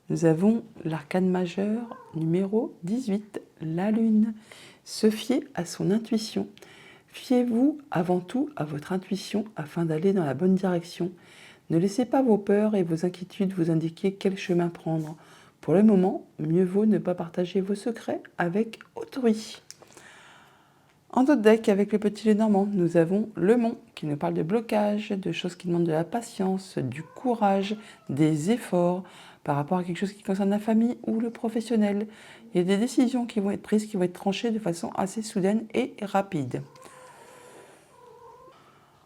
Nous avons l'arcane majeur numéro 18, la lune. Se fier à son intuition. Fiez-vous avant tout à votre intuition afin d'aller dans la bonne direction. Ne laissez pas vos peurs et vos inquiétudes vous indiquer quel chemin prendre. Pour le moment, mieux vaut ne pas partager vos secrets avec autrui. En d'autres decks, avec le petit Lénormand, nous avons le Mont qui nous parle de blocage, de choses qui demandent de la patience, du courage, des efforts par rapport à quelque chose qui concerne la famille ou le professionnel. Il y a des décisions qui vont être prises, qui vont être tranchées de façon assez soudaine et rapide.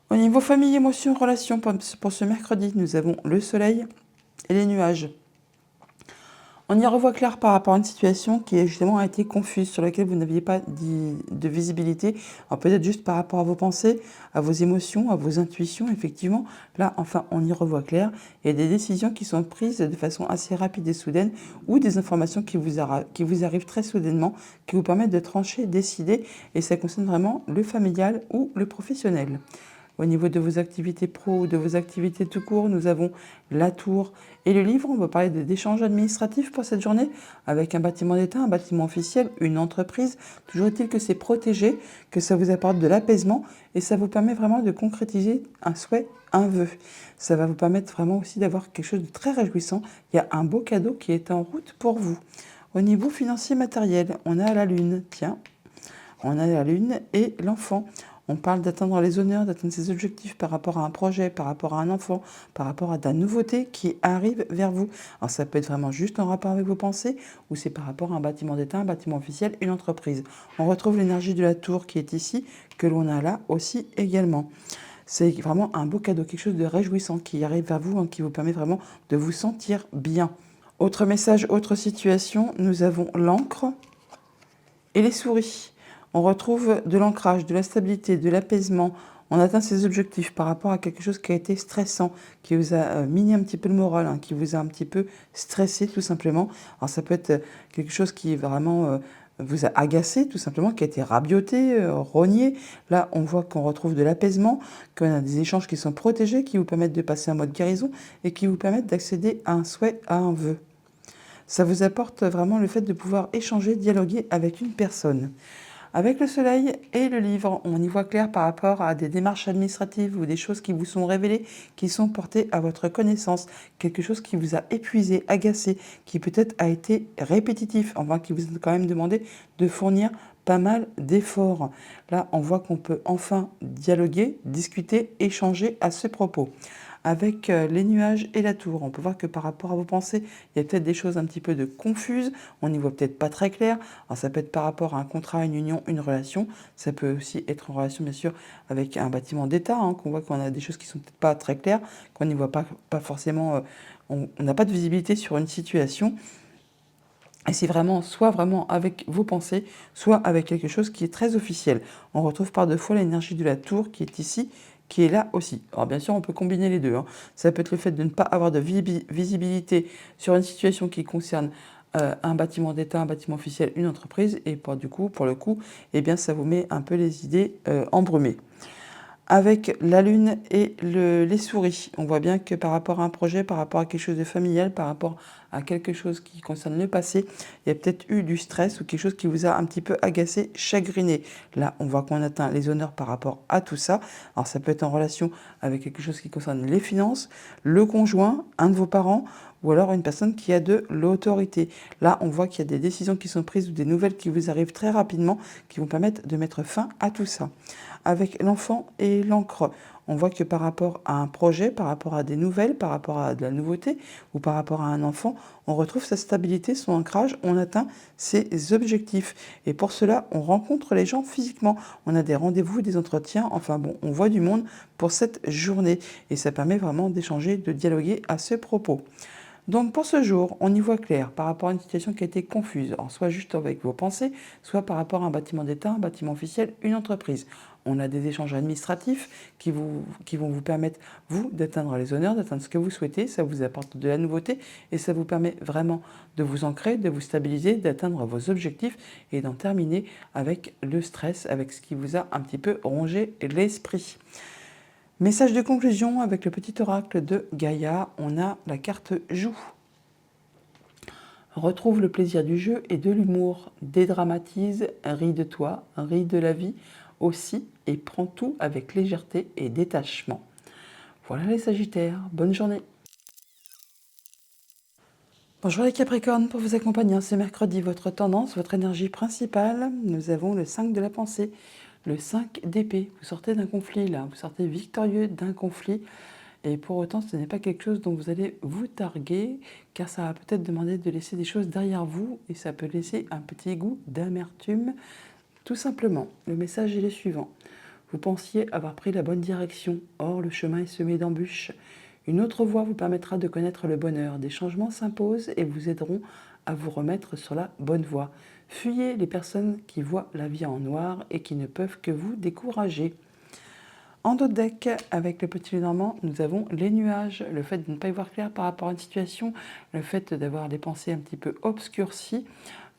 Au niveau famille, émotions, relations, pour ce mercredi, nous avons le soleil et les nuages. On y revoit clair par rapport à une situation qui justement a été confuse, sur laquelle vous n'aviez pas de visibilité. Alors peut-être juste par rapport à vos pensées, à vos émotions, à vos intuitions, effectivement. Là, enfin, on y revoit clair. Il y a des décisions qui sont prises de façon assez rapide et soudaine, ou des informations qui vous arrivent très soudainement, qui vous permettent de trancher, décider, et ça concerne vraiment le familial ou le professionnel. Au niveau de vos activités pro ou de vos activités tout court, nous avons la tour et le livre. On va parler d'échanges administratifs pour cette journée avec un bâtiment d'État, un bâtiment officiel, une entreprise. Toujours est-il que c'est protégé, que ça vous apporte de l'apaisement et ça vous permet vraiment de concrétiser un souhait, un vœu. Ça va vous permettre vraiment aussi d'avoir quelque chose de très réjouissant. Il y a un beau cadeau qui est en route pour vous. Au niveau financier matériel, on a la lune. Tiens, on a la lune et l'enfant. On parle d'atteindre les honneurs, d'atteindre ses objectifs par rapport à un projet, par rapport à un enfant, par rapport à de la nouveauté qui arrive vers vous. Alors ça peut être vraiment juste en rapport avec vos pensées ou c'est par rapport à un bâtiment d'État, un bâtiment officiel, une entreprise. On retrouve l'énergie de la tour qui est ici, que l'on a là aussi également. C'est vraiment un beau cadeau, quelque chose de réjouissant qui arrive vers vous, qui vous permet vraiment de vous sentir bien. Autre message, autre situation, nous avons l'encre et les souris. On retrouve de l'ancrage, de la stabilité, de l'apaisement. On atteint ses objectifs par rapport à quelque chose qui a été stressant, qui vous a miné un petit peu le moral, qui vous a un petit peu stressé tout simplement. Alors ça peut être quelque chose qui vraiment vous a agacé tout simplement, qui a été rabioté, rogné. Là, on voit qu'on retrouve de l'apaisement, qu'on a des échanges qui sont protégés, qui vous permettent de passer en mode guérison et qui vous permettent d'accéder à un souhait, à un vœu. Ça vous apporte vraiment le fait de pouvoir échanger, dialoguer avec une personne. Avec le soleil et le livre, on y voit clair par rapport à des démarches administratives ou des choses qui vous sont révélées, qui sont portées à votre connaissance, quelque chose qui vous a épuisé, agacé, qui peut-être a été répétitif, enfin qui vous a quand même demandé de fournir pas mal d'efforts. Là, on voit qu'on peut enfin dialoguer, discuter, échanger à ce propos. Avec les nuages et la tour, on peut voir que par rapport à vos pensées, il y a peut-être des choses un petit peu de confuses, on n'y voit peut-être pas très clair. Alors ça peut être par rapport à un contrat, une union, une relation. Ça peut aussi être en relation, bien sûr, avec un bâtiment d'État, qu'on voit qu'on a des choses qui sont peut-être pas très claires, qu'on n'y voit pas forcément, on n'a pas de visibilité sur une situation. Et c'est vraiment soit vraiment avec vos pensées, soit avec quelque chose qui est très officiel. On retrouve par deux fois l'énergie de la tour qui est ici, qui est là aussi. Alors bien sûr, on peut combiner les deux. Ça peut être le fait de ne pas avoir de visibilité sur une situation qui concerne un bâtiment d'État, un bâtiment officiel, une entreprise, et pour le coup, eh bien, ça vous met un peu les idées embrumées. Avec la lune et les souris, on voit bien que par rapport à un projet, par rapport à quelque chose de familial, par rapport à quelque chose qui concerne le passé, il y a peut-être eu du stress ou quelque chose qui vous a un petit peu agacé, chagriné. Là, on voit qu'on atteint les honneurs par rapport à tout ça. Alors ça peut être en relation avec quelque chose qui concerne les finances, le conjoint, un de vos parents, ou alors une personne qui a de l'autorité. Là, on voit qu'il y a des décisions qui sont prises ou des nouvelles qui vous arrivent très rapidement qui vont permettre de mettre fin à tout ça. Avec l'enfant et l'encre, on voit que par rapport à un projet, par rapport à des nouvelles, par rapport à de la nouveauté ou par rapport à un enfant, on retrouve sa stabilité, son ancrage, on atteint ses objectifs. Et pour cela, on rencontre les gens physiquement. On a des rendez-vous, des entretiens, enfin bon, on voit du monde pour cette journée. Et ça permet vraiment d'échanger, de dialoguer à ce propos. Donc pour ce jour, on y voit clair par rapport à une situation qui a été confuse, alors soit juste avec vos pensées, soit par rapport à un bâtiment d'État, un bâtiment officiel, une entreprise. On a des échanges administratifs qui vont vous permettre, vous, d'atteindre les honneurs, d'atteindre ce que vous souhaitez. Ça vous apporte de la nouveauté et ça vous permet vraiment de vous ancrer, de vous stabiliser, d'atteindre vos objectifs et d'en terminer avec le stress, avec ce qui vous a un petit peu rongé l'esprit. Message de conclusion avec le petit oracle de Gaïa, on a la carte Joue. Retrouve le plaisir du jeu et de l'humour, dédramatise, ris de toi, ris de la vie aussi et prends tout avec légèreté et détachement. Voilà les Sagittaires, bonne journée. Bonjour les Capricornes, pour vous accompagner ce mercredi, votre tendance, votre énergie principale, nous avons le 5 de la pensée. Le 5 d'épée, vous sortez d'un conflit là, vous sortez victorieux d'un conflit et pour autant ce n'est pas quelque chose dont vous allez vous targuer car ça va peut-être demander de laisser des choses derrière vous et ça peut laisser un petit goût d'amertume tout simplement. Le message est le suivant, vous pensiez avoir pris la bonne direction, or le chemin est semé d'embûches. Une autre voie vous permettra de connaître le bonheur, des changements s'imposent et vous aideront à vous remettre sur la bonne voie. Fuyez les personnes qui voient la vie en noir et qui ne peuvent que vous décourager. En dos de deck, avec le petit Lenormand, nous avons les nuages, le fait de ne pas y voir clair par rapport à une situation, le fait d'avoir des pensées un petit peu obscurcies,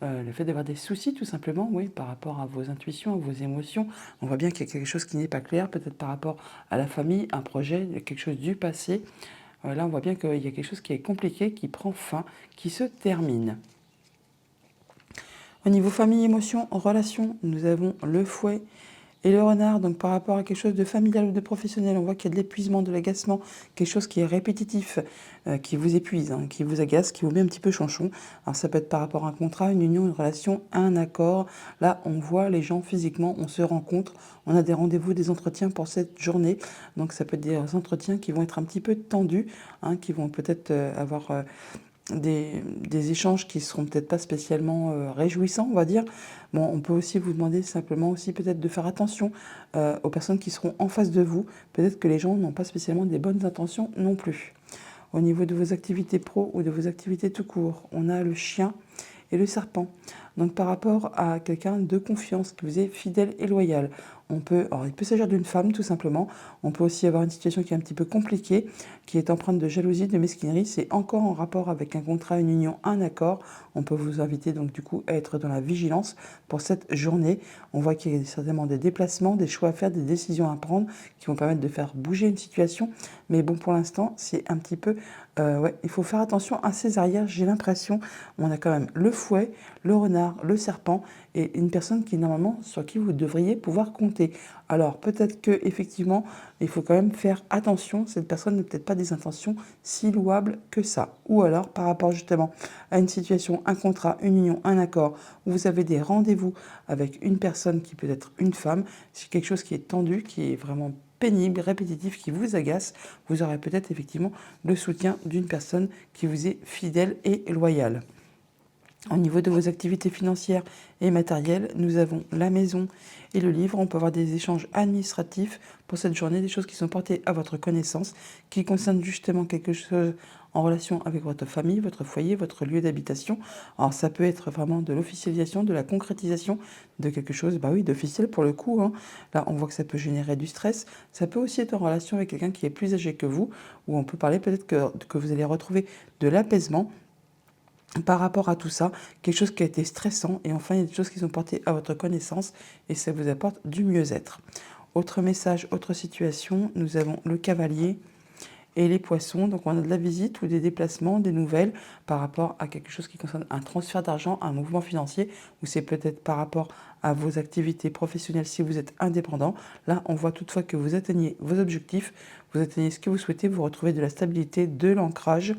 le fait d'avoir des soucis tout simplement, oui, par rapport à vos intuitions, à vos émotions. On voit bien qu'il y a quelque chose qui n'est pas clair, peut-être par rapport à la famille, un projet, quelque chose du passé. Là, on voit bien qu'il y a quelque chose qui est compliqué, qui prend fin, qui se termine. Au niveau famille, émotion, relation, nous avons le fouet et le renard. Donc par rapport à quelque chose de familial ou de professionnel, on voit qu'il y a de l'épuisement, de l'agacement, quelque chose qui est répétitif, qui vous épuise, qui vous agace, qui vous met un petit peu chanchon. Alors ça peut être par rapport à un contrat, une union, une relation, un accord. Là, on voit les gens physiquement, on se rencontre, on a des rendez-vous, des entretiens pour cette journée. Donc ça peut être des entretiens qui vont être un petit peu tendus, qui vont peut-être avoir des échanges qui seront peut-être pas spécialement réjouissants, on va dire. Bon, on peut aussi vous demander simplement aussi peut-être de faire attention aux personnes qui seront en face de vous. Peut-être que les gens n'ont pas spécialement des bonnes intentions non plus. Au niveau de vos activités pro ou de vos activités tout court, on a le chien et le serpent. Donc par rapport à quelqu'un de confiance qui vous est fidèle et loyal, alors il peut s'agir d'une femme tout simplement, on peut aussi avoir une situation qui est un petit peu compliquée, qui est empreinte de jalousie, de mesquinerie, c'est encore en rapport avec un contrat, une union, un accord. On peut vous inviter donc du coup à être dans la vigilance pour cette journée. On voit qu'il y a certainement des déplacements, des choix à faire, des décisions à prendre qui vont permettre de faire bouger une situation. Mais bon, pour l'instant, c'est un petit peu... il faut faire attention à ces arrières, j'ai l'impression. On a quand même le fouet, le renard, canard, le serpent, et une personne qui normalement sur qui vous devriez pouvoir compter. Alors peut-être que effectivement il faut quand même faire attention, cette personne n'a peut-être pas des intentions si louables que ça. Ou alors par rapport justement à une situation, un contrat, une union, un accord, où vous avez des rendez-vous avec une personne qui peut être une femme, c'est quelque chose qui est tendu, qui est vraiment pénible, répétitif, qui vous agace, vous aurez peut-être effectivement le soutien d'une personne qui vous est fidèle et loyale. Au niveau de vos activités financières et matérielles, nous avons la maison et le livre. On peut avoir des échanges administratifs pour cette journée, des choses qui sont portées à votre connaissance, qui concernent justement quelque chose en relation avec votre famille, votre foyer, votre lieu d'habitation. Alors ça peut être vraiment de l'officialisation, de la concrétisation de quelque chose, bah oui, d'officiel pour le coup, hein. Là, on voit que ça peut générer du stress. Ça peut aussi être en relation avec quelqu'un qui est plus âgé que vous, où on peut parler peut-être que vous allez retrouver de l'apaisement par rapport à tout ça, quelque chose qui a été stressant, et enfin il y a des choses qui sont portées à votre connaissance et ça vous apporte du mieux-être. Autre message, autre situation, nous avons le cavalier et les poissons. Donc on a de la visite ou des déplacements, des nouvelles par rapport à quelque chose qui concerne un transfert d'argent, un mouvement financier, ou c'est peut-être par rapport à vos activités professionnelles si vous êtes indépendant. Là, on voit toutefois que vous atteignez vos objectifs, vous atteignez ce que vous souhaitez, vous retrouvez de la stabilité, de l'ancrage.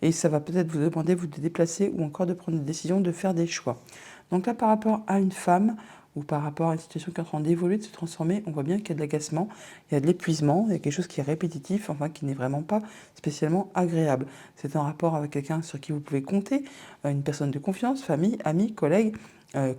Et ça va peut-être vous demander vous de déplacer ou encore de prendre une décision, de faire des choix. Donc là, par rapport à une femme ou par rapport à une situation qui est en train d'évoluer, de se transformer, on voit bien qu'il y a de l'agacement, il y a de l'épuisement, il y a quelque chose qui est répétitif, enfin qui n'est vraiment pas spécialement agréable. C'est un rapport avec quelqu'un sur qui vous pouvez compter, une personne de confiance, famille, amis, collègues,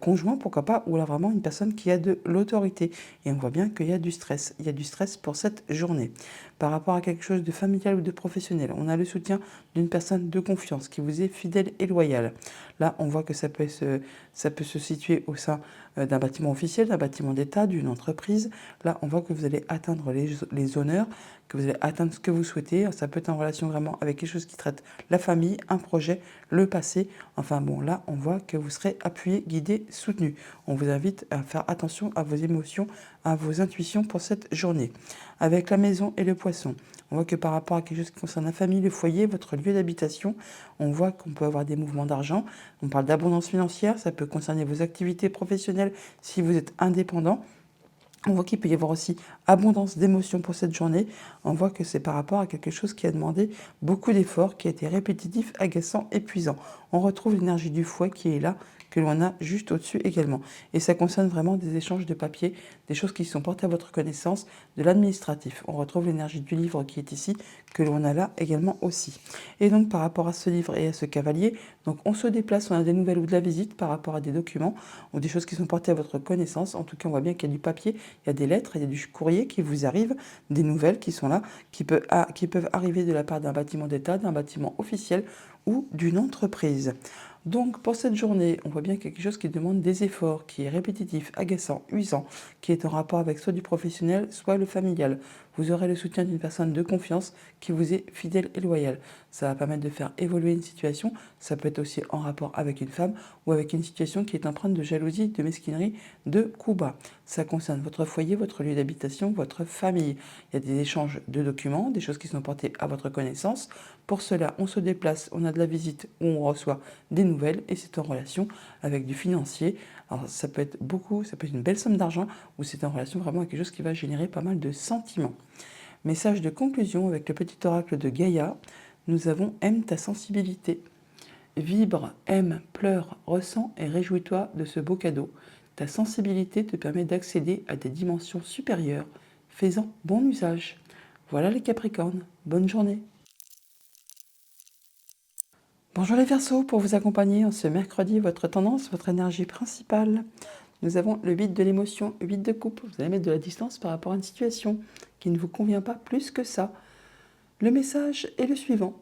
conjoint, pourquoi pas, ou là vraiment une personne qui a de l'autorité. Et on voit bien qu'il y a du stress. Il y a du stress pour cette journée. Par rapport à quelque chose de familial ou de professionnel, on a le soutien d'une personne de confiance qui vous est fidèle et loyale. Là, on voit que ça peut se situer au sein d'un bâtiment officiel, d'un bâtiment d'État, d'une entreprise. Là, on voit que vous allez atteindre les honneurs, que vous allez atteindre ce que vous souhaitez. Ça peut être en relation vraiment avec quelque chose qui traite la famille, un projet, le passé. Enfin bon, là, on voit que vous serez appuyé, guidé, soutenu. On vous invite à faire attention à vos émotions, à vos intuitions pour cette journée. Avec la maison et le poisson, on voit que par rapport à quelque chose qui concerne la famille, le foyer, votre lieu d'habitation, on voit qu'on peut avoir des mouvements d'argent. On parle d'abondance financière, ça peut concerner vos activités professionnelles si vous êtes indépendant. On voit qu'il peut y avoir aussi abondance d'émotions pour cette journée. On voit que c'est par rapport à quelque chose qui a demandé beaucoup d'efforts, qui a été répétitif, agaçant, épuisant. On retrouve l'énergie du fouet qui est là, que l'on a juste au-dessus également. Et ça concerne vraiment des échanges de papier, des choses qui sont portées à votre connaissance, de l'administratif. On retrouve l'énergie du livre qui est ici, que l'on a là également aussi. Et donc par rapport à ce livre et à ce cavalier, donc on se déplace, on a des nouvelles ou de la visite par rapport à des documents ou des choses qui sont portées à votre connaissance. En tout cas, on voit bien qu'il y a du papier, il y a des lettres, il y a du courrier qui vous arrive, des nouvelles qui sont là, qui peuvent arriver de la part d'un bâtiment d'État, d'un bâtiment officiel ou d'une entreprise. Donc pour cette journée, on voit bien quelque chose qui demande des efforts, qui est répétitif, agaçant, usant, qui est en rapport avec soit du professionnel, soit le familial. Vous aurez le soutien d'une personne de confiance qui vous est fidèle et loyale. Ça va permettre de faire évoluer une situation. Ça peut être aussi en rapport avec une femme ou avec une situation qui est empreinte de jalousie, de mesquinerie, de coups bas. Ça concerne votre foyer, votre lieu d'habitation, votre famille. Il y a des échanges de documents, des choses qui sont portées à votre connaissance. Pour cela, on se déplace, on a de la visite ou on reçoit des nouvelles et c'est en relation avec du financier. Alors ça peut être beaucoup, ça peut être une belle somme d'argent ou c'est en relation vraiment avec quelque chose qui va générer pas mal de sentiments. Message de conclusion avec le petit oracle de Gaïa. Nous avons aime ta sensibilité. Vibre, aime, pleure, ressens et réjouis-toi de ce beau cadeau. Ta sensibilité te permet d'accéder à des dimensions supérieures. Fais-en bon usage. Voilà les Capricornes, bonne journée. Bonjour les Verseaux, pour vous accompagner en ce mercredi, votre tendance, votre énergie principale. Nous avons le 8 de l'émotion, 8 de coupe. Vous allez mettre de la distance par rapport à une situation qui ne vous convient pas plus que ça. Le message est le suivant.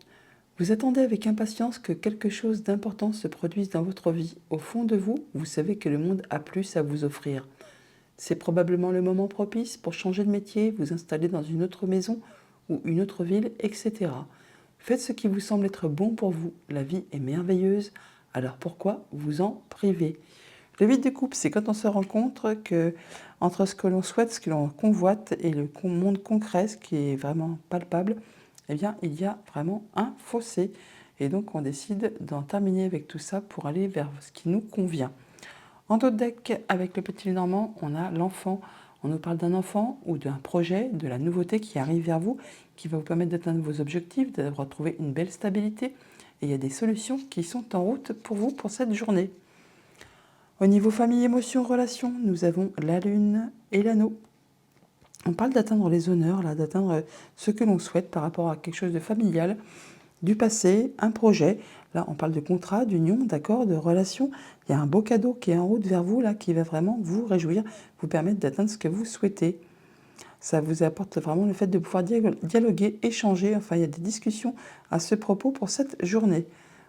Vous attendez avec impatience que quelque chose d'important se produise dans votre vie. Au fond de vous, vous savez que le monde a plus à vous offrir. C'est probablement le moment propice pour changer de métier, vous installer dans une autre maison ou une autre ville, etc. Faites ce qui vous semble être bon pour vous. La vie est merveilleuse, alors pourquoi vous en priver ? Le 8 de coupe, c'est quand on se rend compte que entre ce que l'on souhaite, ce que l'on convoite et le monde concret, ce qui est vraiment palpable, eh bien, il y a vraiment un fossé. Et donc, on décide d'en terminer avec tout ça pour aller vers ce qui nous convient. En d'autres deck, avec le petit Normand, on a l'enfant. On nous parle d'un enfant ou d'un projet, de la nouveauté qui arrive vers vous, qui va vous permettre d'atteindre vos objectifs, de retrouver une belle stabilité. Et il y a des solutions qui sont en route pour vous pour cette journée. Au niveau famille, émotions, relations, nous avons la lune et l'anneau. On parle d'atteindre les honneurs, là, d'atteindre ce que l'on souhaite par rapport à quelque chose de familial, du passé, un projet. Là, on parle de contrat, d'union, d'accord, de relation. Il y a un beau cadeau qui est en route vers vous, là, qui va vraiment vous réjouir, vous permettre d'atteindre ce que vous souhaitez. Ça vous apporte vraiment le fait de pouvoir dialoguer, échanger. Enfin, il y a des discussions à ce propos pour cette journée.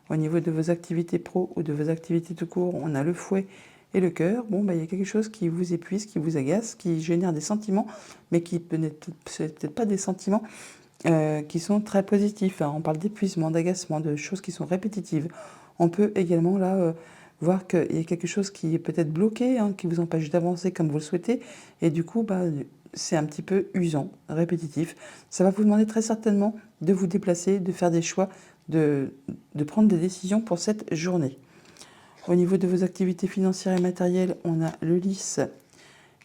Au niveau de vos activités pro ou de vos activités tout court, on a le fouet et le cœur. Bon, il y a quelque chose qui vous épuise, qui vous agace, qui génère des sentiments, mais qui peut-être pas des sentiments qui sont très positifs. On parle d'épuisement, d'agacement, de choses qui sont répétitives. On peut également là voir qu'il y a quelque chose qui est peut-être bloqué, qui vous empêche d'avancer comme vous le souhaitez, et du coup, c'est un petit peu usant, répétitif. Ça va vous demander très certainement de vous déplacer, de faire des choix, de prendre des décisions pour cette journée. Au niveau de vos activités financières et matérielles, on a le lys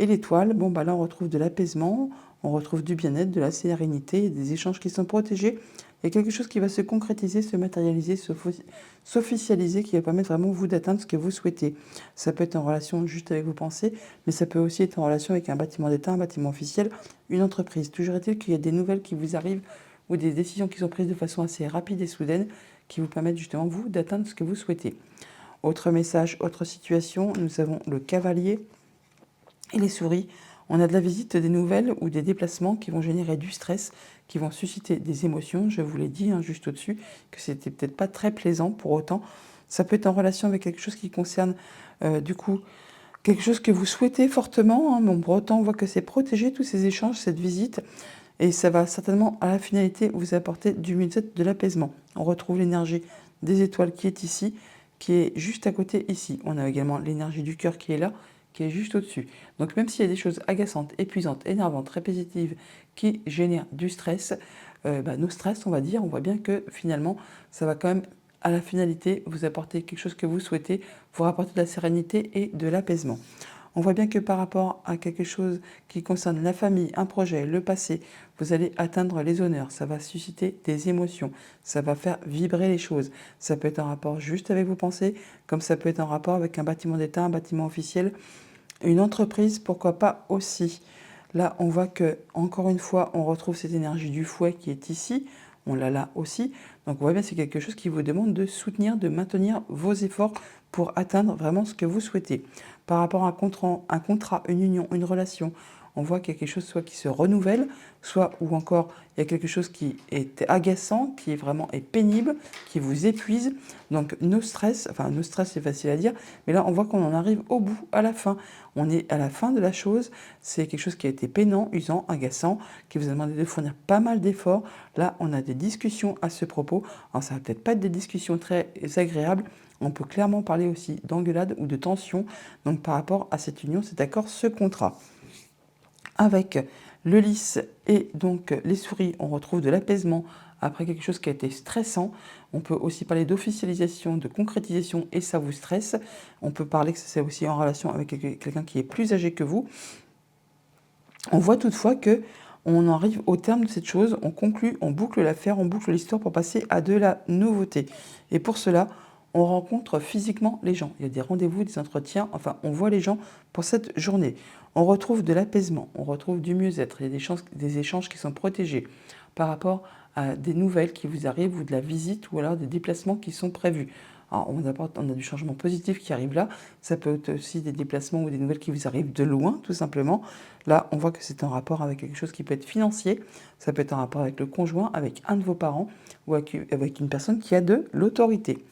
et l'étoile. Bon, là, on retrouve de l'apaisement, on retrouve du bien-être, de la sérénité, des échanges qui sont protégés. Il y a quelque chose qui va se concrétiser, se matérialiser, s'officialiser, qui va permettre vraiment vous d'atteindre ce que vous souhaitez. Ça peut être en relation juste avec vos pensées, mais ça peut aussi être en relation avec un bâtiment d'État, un bâtiment officiel, une entreprise. Toujours est-il qu'il y a des nouvelles qui vous arrivent ou des décisions qui sont prises de façon assez rapide et soudaine qui vous permettent justement, vous, d'atteindre ce que vous souhaitez. Autre message, autre situation, nous avons le cavalier et les souris. On a de la visite des nouvelles ou des déplacements qui vont générer du stress, qui vont susciter des émotions. Je vous l'ai dit juste au-dessus que c'était peut-être pas très plaisant pour autant. Ça peut être en relation avec quelque chose qui concerne du coup quelque chose que vous souhaitez fortement. Bon, pour autant, on voit que c'est protégé tous ces échanges, cette visite. Et ça va certainement à la finalité vous apporter du mieux-être, de l'apaisement. On retrouve l'énergie des étoiles qui est ici, qui est juste à côté ici. On a également l'énergie du cœur qui est là, qui est juste au-dessus. Donc même s'il y a des choses agaçantes, épuisantes, énervantes, répétitives, qui génèrent du stress, nos stress, on va dire, on voit bien que finalement, ça va quand même, à la finalité, vous apporter quelque chose que vous souhaitez, vous rapporter de la sérénité et de l'apaisement. On voit bien que par rapport à quelque chose qui concerne la famille, un projet, le passé, vous allez atteindre les honneurs. Ça va susciter des émotions. Ça va faire vibrer les choses. Ça peut être en rapport juste avec vos pensées, comme ça peut être en rapport avec un bâtiment d'État, un bâtiment officiel, une entreprise, pourquoi pas aussi. Là, on voit que, encore une fois, on retrouve cette énergie du fouet qui est ici. On l'a là aussi. Donc, on voit bien que c'est quelque chose qui vous demande de soutenir, de maintenir vos efforts pour atteindre vraiment ce que vous souhaitez. Par rapport à un contrat, une union, une relation, on voit qu'il y a quelque chose soit qui se renouvelle, soit ou encore il y a quelque chose qui est agaçant, qui est vraiment pénible, qui vous épuise. Donc nos stress c'est facile à dire, mais là on voit qu'on en arrive au bout, à la fin. On est à la fin de la chose, c'est quelque chose qui a été peinant, usant, agaçant, qui vous a demandé de fournir pas mal d'efforts. Là on a des discussions à ce propos. Alors ça va peut-être pas être des discussions très agréables, on peut clairement parler aussi d'engueulade ou de tension, donc par rapport à cette union, cet accord, ce contrat. Avec le lys et donc les souris, on retrouve de l'apaisement après quelque chose qui a été stressant. On peut aussi parler d'officialisation, de concrétisation et ça vous stresse. On peut parler que c'est aussi en relation avec quelqu'un qui est plus âgé que vous. On voit toutefois que on arrive au terme de cette chose, on conclut, on boucle l'affaire, on boucle l'histoire pour passer à de la nouveauté. Et pour cela, on rencontre physiquement les gens. Il y a des rendez-vous, des entretiens, enfin, on voit les gens pour cette journée. On retrouve de l'apaisement, on retrouve du mieux-être, il y a des échanges qui sont protégés par rapport à des nouvelles qui vous arrivent ou de la visite ou alors des déplacements qui sont prévus. Alors, on a du changement positif qui arrive là. Ça peut être aussi des déplacements ou des nouvelles qui vous arrivent de loin, tout simplement. Là, on voit que c'est en rapport avec quelque chose qui peut être financier. Ça peut être en rapport avec le conjoint, avec un de vos parents ou avec une personne qui a de l'autorité.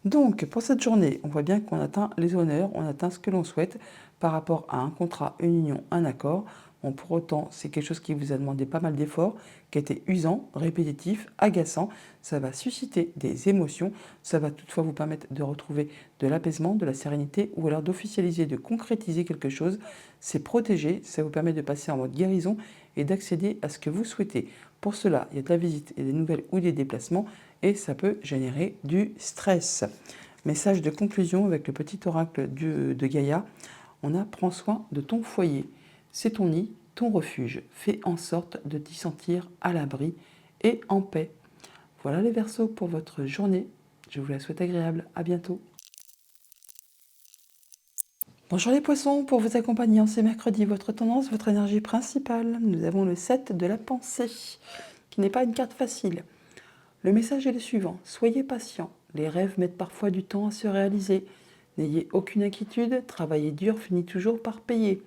Donc, pour cette journée, on voit bien qu'on atteint les honneurs, on atteint ce que l'on souhaite par rapport à un contrat, une union, un accord. Bon, pour autant, c'est quelque chose qui vous a demandé pas mal d'efforts, qui a été usant, répétitif, agaçant. Ça va susciter des émotions. Ça va toutefois vous permettre de retrouver de l'apaisement, de la sérénité ou alors d'officialiser, de concrétiser quelque chose. C'est protégé, ça vous permet de passer en mode guérison et d'accéder à ce que vous souhaitez. Pour cela, il y a de la visite et des nouvelles ou des déplacements et ça peut générer du stress. Message de conclusion avec le petit oracle de Gaïa. On a « Prends soin de ton foyer. C'est ton nid, ton refuge. Fais en sorte de t'y sentir à l'abri et en paix. » Voilà les Verseaux pour votre journée. Je vous la souhaite agréable. À bientôt. Bonjour les Poissons, pour vous accompagner en ce mercredi, votre tendance, votre énergie principale. Nous avons le 7 de la pensée, qui n'est pas une carte facile. Le message est le suivant. Soyez patient. Les rêves mettent parfois du temps à se réaliser. N'ayez aucune inquiétude. Travailler dur finit toujours par payer.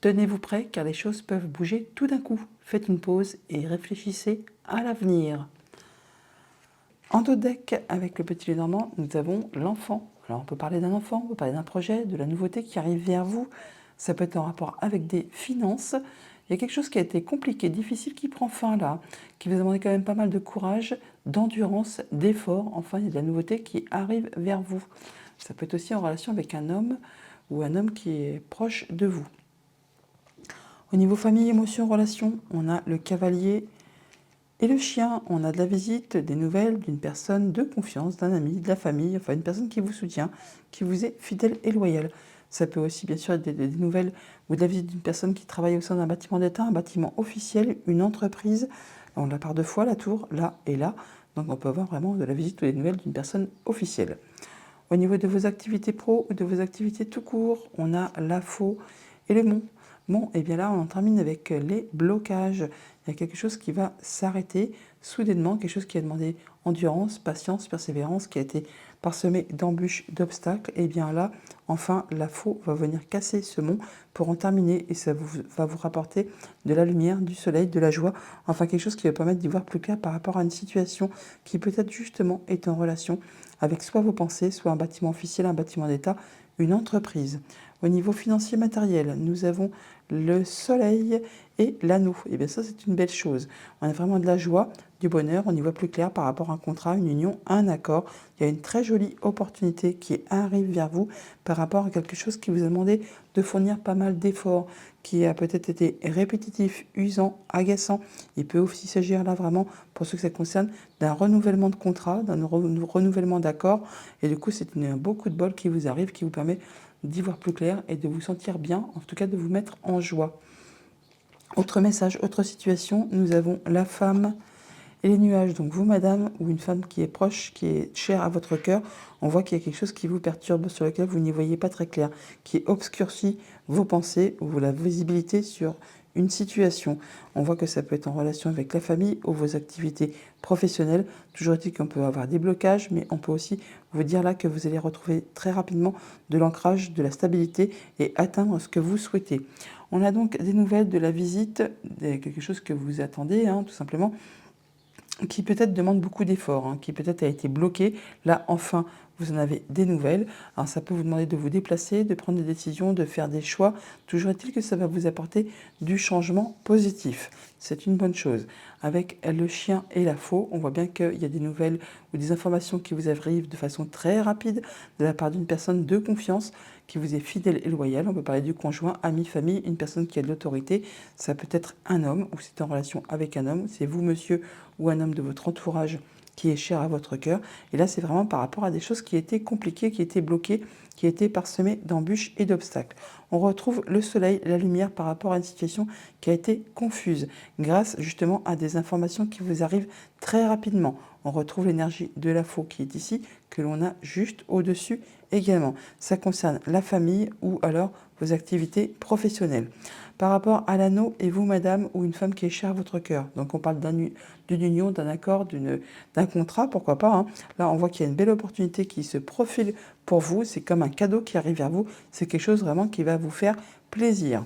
Tenez-vous prêt car les choses peuvent bouger tout d'un coup. Faites une pause et réfléchissez à l'avenir. En dos deck, avec le petit Lénormand, nous avons l'enfant. Alors on peut parler d'un enfant, on peut parler d'un projet, de la nouveauté qui arrive vers vous. Ça peut être en rapport avec des finances. Il y a quelque chose qui a été compliqué, difficile, qui prend fin là, qui vous a demandé quand même pas mal de courage, d'endurance, d'effort. Enfin, il y a de la nouveauté qui arrive vers vous. Ça peut être aussi en relation avec un homme ou un homme qui est proche de vous. Au niveau famille, émotions, relations, on a le cavalier et le chien. On a de la visite, des nouvelles d'une personne de confiance, d'un ami, de la famille, enfin une personne qui vous soutient, qui vous est fidèle et loyale. Ça peut aussi bien sûr être des nouvelles ou de la visite d'une personne qui travaille au sein d'un bâtiment d'État, un bâtiment officiel, une entreprise. On la part deux fois, la tour, là et là. Donc on peut avoir vraiment de la visite ou des nouvelles d'une personne officielle. Au niveau de vos activités pro ou de vos activités tout court, on a la faux et le mont. Bon, et bien là, on en termine avec les blocages. Il y a quelque chose qui va s'arrêter soudainement, quelque chose qui a demandé endurance, patience, persévérance, qui a été parsemé d'embûches, d'obstacles. Et bien là, enfin, la faux va venir casser ce mont pour en terminer et ça va vous rapporter de la lumière, du soleil, de la joie. Enfin, quelque chose qui va permettre d'y voir plus clair par rapport à une situation qui peut-être justement est en relation avec soit vos pensées, soit un bâtiment officiel, un bâtiment d'État, une entreprise. Au niveau financier matériel, nous avons le soleil et l'anneau. Et bien ça, c'est une belle chose. On a vraiment de la joie, du bonheur, on y voit plus clair par rapport à un contrat, une union, un accord. Il y a une très jolie opportunité qui arrive vers vous par rapport à quelque chose qui vous a demandé de fournir pas mal d'efforts, qui a peut-être été répétitif, usant, agaçant. Il peut aussi s'agir là vraiment, pour ceux que ça concerne, d'un renouvellement de contrat, d'un renouvellement d'accord. Et du coup, c'est un beau coup de bol qui vous arrive, qui vous permet d'y voir plus clair et de vous sentir bien, en tout cas de vous mettre en joie. Autre message, autre situation, nous avons la femme et les nuages. Donc vous, madame, ou une femme qui est proche, qui est chère à votre cœur, on voit qu'il y a quelque chose qui vous perturbe, sur lequel vous n'y voyez pas très clair, qui obscurcit vos pensées ou la visibilité sur une situation. On voit que ça peut être en relation avec la famille ou vos activités professionnelles. Toujours est-il qu'on peut avoir des blocages, mais on peut aussi vous dire là que vous allez retrouver très rapidement de l'ancrage, de la stabilité et atteindre ce que vous souhaitez. On a donc des nouvelles de la visite, quelque chose que vous attendez, tout simplement, qui peut-être demande beaucoup d'efforts, qui peut-être a été bloqué. Là, enfin, vous en avez des nouvelles. Alors, ça peut vous demander de vous déplacer, de prendre des décisions, de faire des choix. Toujours est-il que ça va vous apporter du changement positif. C'est une bonne chose. Avec le chien et la faux, on voit bien qu'il y a des nouvelles ou des informations qui vous arrivent de façon très rapide de la part d'une personne de confiance qui vous est fidèle et loyale. On peut parler du conjoint, ami, famille, une personne qui a de l'autorité. Ça peut être un homme ou c'est en relation avec un homme. C'est vous, monsieur, ou un homme de votre entourage qui est cher à votre cœur. Et là, c'est vraiment par rapport à des choses qui étaient compliquées, qui étaient bloquées, qui étaient parsemées d'embûches et d'obstacles. On retrouve le soleil, la lumière par rapport à une situation qui a été confuse, grâce justement à des informations qui vous arrivent très rapidement. On retrouve l'énergie de la faux qui est ici, que l'on a juste au-dessus également. Ça concerne la famille ou alors vos activités professionnelles. Par rapport à l'anneau et vous, madame, ou une femme qui est chère à votre cœur. Donc on parle d'une union, d'un accord, d'un contrat, pourquoi pas. Là, on voit qu'il y a une belle opportunité qui se profile pour vous. C'est comme un cadeau qui arrive vers vous. C'est quelque chose vraiment qui va vous faire plaisir.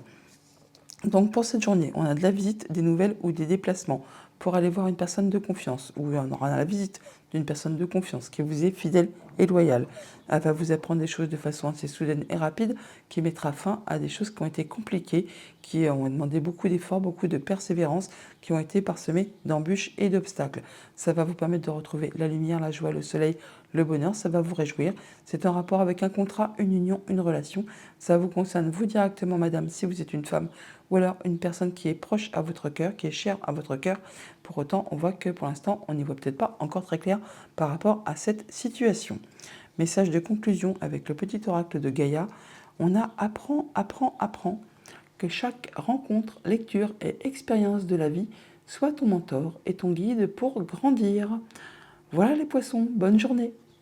Donc pour cette journée, on a de la visite, des nouvelles ou des déplacements pour aller voir une personne de confiance, ou on aura la visite d'une personne de confiance qui vous est fidèle et loyale. Elle va vous apprendre des choses de façon assez soudaine et rapide qui mettra fin à des choses qui ont été compliquées, qui ont demandé beaucoup d'efforts, beaucoup de persévérance, qui ont été parsemées d'embûches et d'obstacles. Ça va vous permettre de retrouver la lumière, la joie, le soleil, le bonheur, ça va vous réjouir. C'est en rapport avec un contrat, une union, une relation. Ça vous concerne vous directement, madame, si vous êtes une femme, ou alors une personne qui est proche à votre cœur, qui est chère à votre cœur. Pour autant, on voit que pour l'instant, on n'y voit peut-être pas encore très clair par rapport à cette situation. Message de conclusion avec le petit oracle de Gaïa. On a apprends, apprends, apprends. Que chaque rencontre, lecture et expérience de la vie soit ton mentor et ton guide pour grandir. Voilà les poissons, bonne journée.